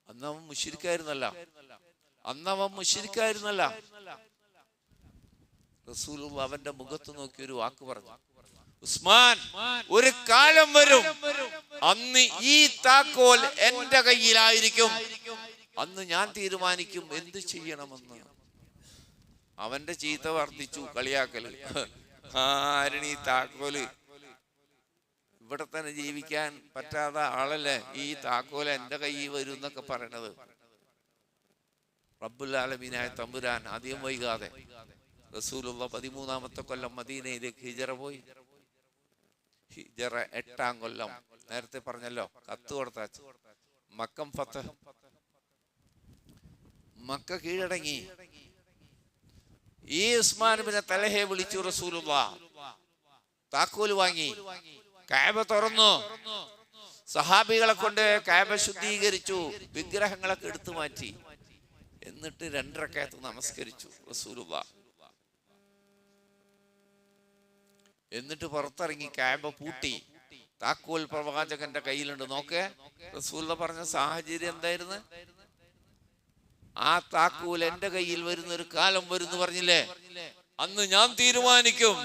അന്നവൻ മുശ്രിക്കായിരുന്നല്ല. റസൂലുള്ളാഹി അവന്റെ മുഖത്ത് നോക്കി ഒരു വാക്ക് പറഞ്ഞു, ഉസ്മാൻ, ഒരു കാലം വരും അന്ന് ഈ താക്കോൽ എന്റെ കയ്യിലായിരിക്കും. അന്ന് ഞാൻ തീരുമാനിക്കും എന്ത് ചെയ്യണമെന്ന്. അവന്റെ ചീത്ത വർദ്ധിച്ചു, കളിയാക്കല്. ആരണീ താക്കോല്? ഇവിടെ തന്നെ ജീവിക്കാൻ പറ്റാത്ത ആളല്ലേ ഈ താക്കോൽ എന്റെ കയ്യിൽ വരും എന്നൊക്കെ പറയണത്. റബ്ബുൽ ആലമീനായ തമ്പുരാൻ അധികം വൈകാതെ റസൂലുള്ളാഹി 13ാമത്തെ കൊല്ലം മദീനയിലേക്ക് ഹിജറ പോയി. ഹിജറ 8ാം കൊല്ലം, നേരത്തെ പറഞ്ഞല്ലോ, കത്ത് കൊടുത്താച്ചു. മക്കം ഫതഹ്, മക്ക കീഴടങ്ങി. ഈ ഉസ്മാൻ ബിൻ തൽഹയെ വിളിച്ചു റസൂലുള്ളാഹി. താക്കോൽ വാങ്ങി, കഅബ തുറന്നു. സഹാബികളെ കൊണ്ട് കഅബ ശുദ്ധീകരിച്ചു, വിഗ്രഹങ്ങളൊക്കെ എടുത്തു മാറ്റി. എന്നിട്ട് 2 റക്അത്ത് നമസ്കരിച്ചു റസൂലുള്ളാഹി. എന്നിട്ട് പുറത്തിറങ്ങി കഅബ പൂട്ടി. താക്കോൽ പ്രവാചകന്റെ കയ്യിലുണ്ട്. നോക്കേ, റസൂലുള്ളാഹി പറഞ്ഞ സാഹചര്യം എന്തായിരുന്നു? ആ താക്കോൽ എന്റെ കയ്യിൽ വരുന്ന ഒരു കാലം വരുന്നു പറഞ്ഞില്ലേ, അന്ന് ഞാൻ തീരുമാനിക്കും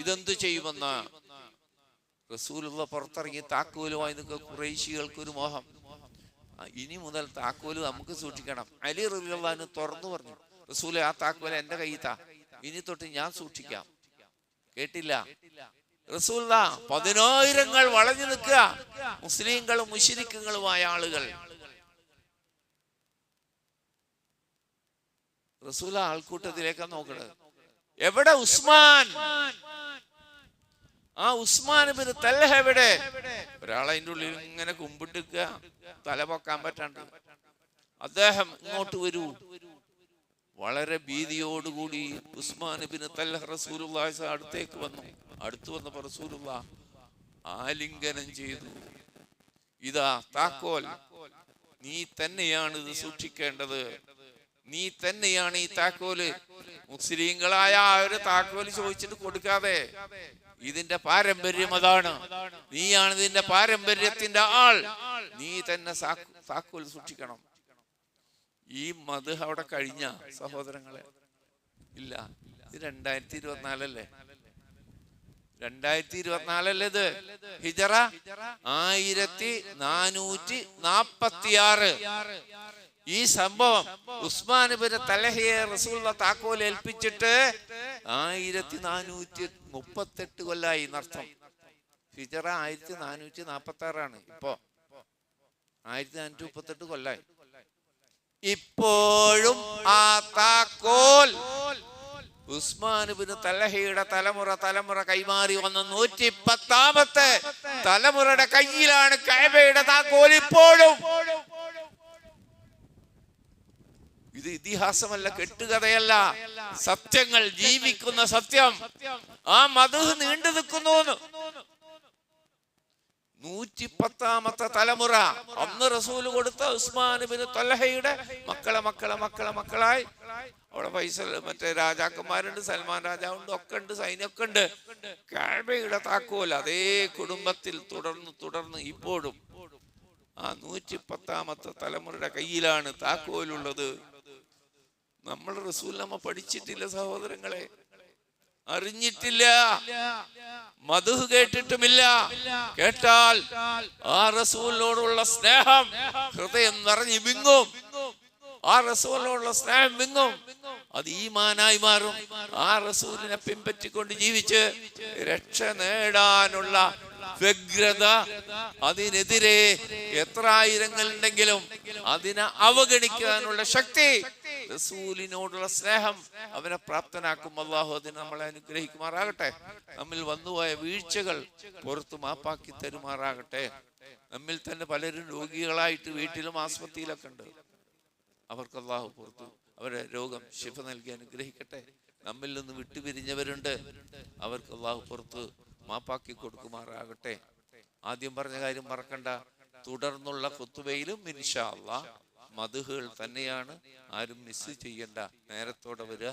ഇതെന്തു ചെയ്യുമെന്ന്. റസൂലുള്ളാഹി പുറത്തിറങ്ങി താക്കോലുമായി നിൽക്കുക. ഖുറൈശികൾക്ക് ഒരു മോഹം, ഇനി മുതൽ താക്കോല് നമുക്ക് സൂക്ഷിക്കണം. അലി റളിയല്ലാഹു അൻഹു തുറന്നു പറഞ്ഞു, റസൂലേ, ആ താക്കോൽ എന്റെ കയ്യിൽ താ, ഇനി തൊട്ട് ഞാൻ സൂക്ഷിക്കാം. കേട്ടില്ല. റസൂലുള്ള 10,000 വളഞ്ഞു നിൽക്കുക, മുസ്ലിങ്ങളും മുശ്രിക്കുകളുമായ ആളുകൾ. റസൂല ആൾക്കൂട്ടത്തിലേക്കാ നോക്കണത്. എവിടെ ഉസ്മാൻ? ആ ഉസ്മാൻ ഇബ്നു തൽഹ എവിടെ? ഒരാളതിൻ്റെ ഉള്ളിൽ ഇങ്ങനെ കുമ്പിട്ടിക്കുക, തല പൊക്കാൻ പറ്റാണ്ട്. അദ്ദേഹം ഇങ്ങോട്ട് വരൂ. വളരെ ഭീതിയോടുകൂടി ഉസ്മാൻ ഇബ്നു തൽഹ റസൂലുള്ളാഹി അടുത്തേക്ക് വന്നു. അടുത്തു വന്നപ്പോൾ റസൂലുള്ളാഹി ആലിംഗനം ചെയ്തു. ഇതാ താക്കോൽ, നീ തന്നെയാണ് ഇത് സൂക്ഷിക്കേണ്ടത്, നീ തന്നെയാണ് ഈ താക്കോല്. മുസ്ലിങ്ങളായ ഒരു താക്കോല് ചോദിച്ചിട്ട് കൊടുക്കാതെ, ഇതിന്റെ പാരമ്പര്യം അതാണ്, നീയാണ് ഇതിന്റെ പാരമ്പര്യത്തിന്റെ ആൾ, നീ തന്നെ താക്കോൽ സൂക്ഷിക്കണം. ഈ മത് അവിടെ കഴിഞ്ഞ സഹോദരങ്ങളെ? ഇല്ല. ഇത് 2024 2024 ഇത് ഹിജറ 1446. ഈ സംഭവം ഉസ്മാൻ ഇബ്നു തൽഹയെ റസൂലുള്ളാഹി താക്കോൽ ഏൽപ്പിച്ചിട്ട് 1438 കൊല്ലായി എന്നർത്ഥം. ഹിജറ 1446 ഇപ്പോ 1438 കൊല്ലായി. ഇപ്പോഴും ആ താക്കോൽ ഉസ്മാൻ ഇബ്നു തൽഹയുടെ തലമുറ കൈമാറി വന്ന 110ാമത്തെ തലമുറയുടെ കയ്യിലാണ് കഅബയുടെ താക്കോൽ ഇപ്പോഴും. ഇത് ഇതിഹാസമല്ല, കെട്ടുകഥയല്ല, സത്യങ്ങൾ, ജീവിക്കുന്ന സത്യം. ആ മദ്ഹ് നീണ്ടു നിൽക്കുന്നു. 110ാമത്തെ തലമുറ അന്ന് റസൂല് കൊടുത്ത ഉസ്മാൻ ഇബ്നു തൽഹയുടെ മക്കളായി. അവിടെ ഫൈസൽ മറ്റേ രാജാക്കന്മാരുണ്ട്, സൽമാൻ രാജാവുണ്ട്, ഒക്കെ ഉണ്ട്, സൈന്യമൊക്കെ ഉണ്ട്. കഅബയുടെ താക്കോൽ അതേ കുടുംബത്തിൽ തുടർന്ന് ഇപ്പോഴും ആ 110ാമത്തെ തലമുറയുടെ കയ്യിലാണ് താക്കോലുള്ളത്. നമ്മൾ റസൂൽ നമ്മ പഠിച്ചിട്ടില്ല സഹോദരങ്ങളെ, അറിഞ്ഞിട്ടില്ല, മദ്ഹ് കേട്ടിട്ടുമില്ല. കേട്ടാൽ ആ റസൂലിനോടുള്ള സ്നേഹം ഹൃദയം നിറഞ്ഞു വിങ്ങും. ആ റസൂലിനോടുള്ള സ്നേഹം വിങ്ങും, അത് ഈമാനായി മാറും. ആ റസൂലിനെ പിൻപറ്റിക്കൊണ്ട് ജീവിച്ച് രക്ഷ നേടാനുള്ള വ്യഗ്രത, അതിനെതിരെ എത്ര ആയിരങ്ങളുണ്ടെങ്കിലും അതിനെ അവഗണിക്കാനുള്ള ശക്തി, റസൂലിനോടുള്ള സ്നേഹം അവനെ പ്രാപ്തനാക്കും. അല്ലാഹു അതിന് നമ്മളെ അനുഗ്രഹിക്കുമാറാകട്ടെ. നമ്മിൽ വന്നുപോയ വീഴ്ചകൾ പുറത്തു മാപ്പാക്കി തരുമാറാകട്ടെ. നമ്മിൽ തന്നെ പലരും രോഗികളായിട്ട് വീട്ടിലും ആസ്പത്രിയിലൊക്കെ ഉണ്ട്. അവർക്ക് അല്ലാഹു പുറത്തു അവരെ രോഗം ശിഫ നൽകി അനുഗ്രഹിക്കട്ടെ. നമ്മിൽ നിന്ന് വിട്ടുപിരിഞ്ഞവരുണ്ട്, അവർക്ക് അല്ലാഹു പുറത്ത് മാപ്പാക്കി കൊടുക്കുമാറാകട്ടെ. ആദ്യം പറഞ്ഞ കാര്യം മറക്കണ്ട. തുടർന്നുള്ള ഖുതുബയിലും ഇൻഷാ അല്ലാഹ് മദ്ഹുകൾ തന്നെയാണ്, ആരും മിസ് ചെയ്യണ്ട. നേരത്തോടെ വരിക.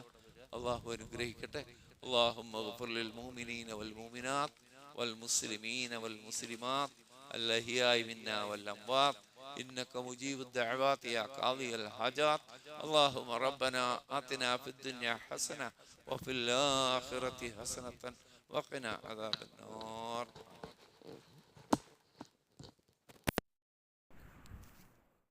അല്ലാഹു അനുഗ്രഹിക്കട്ടെ. അല്ലാഹുമ്മ ഗ്ഫിർ ലിൽ മുഅ്മിനീന വൽ മുഅ്മിനാത്ത് വൽ മുസ്ലിമീന വൽ മുസ്ലിമാത്ത് അൽഅഹ്യാഇ മിന്നാ വൽ അംവാത്ത് إنك مجيب الدعوات يا قاضي الحاجات. اللهم ربنا آتنا في الدنيا حسنة وفي الآخرة حسنة وقنا عذاب النار.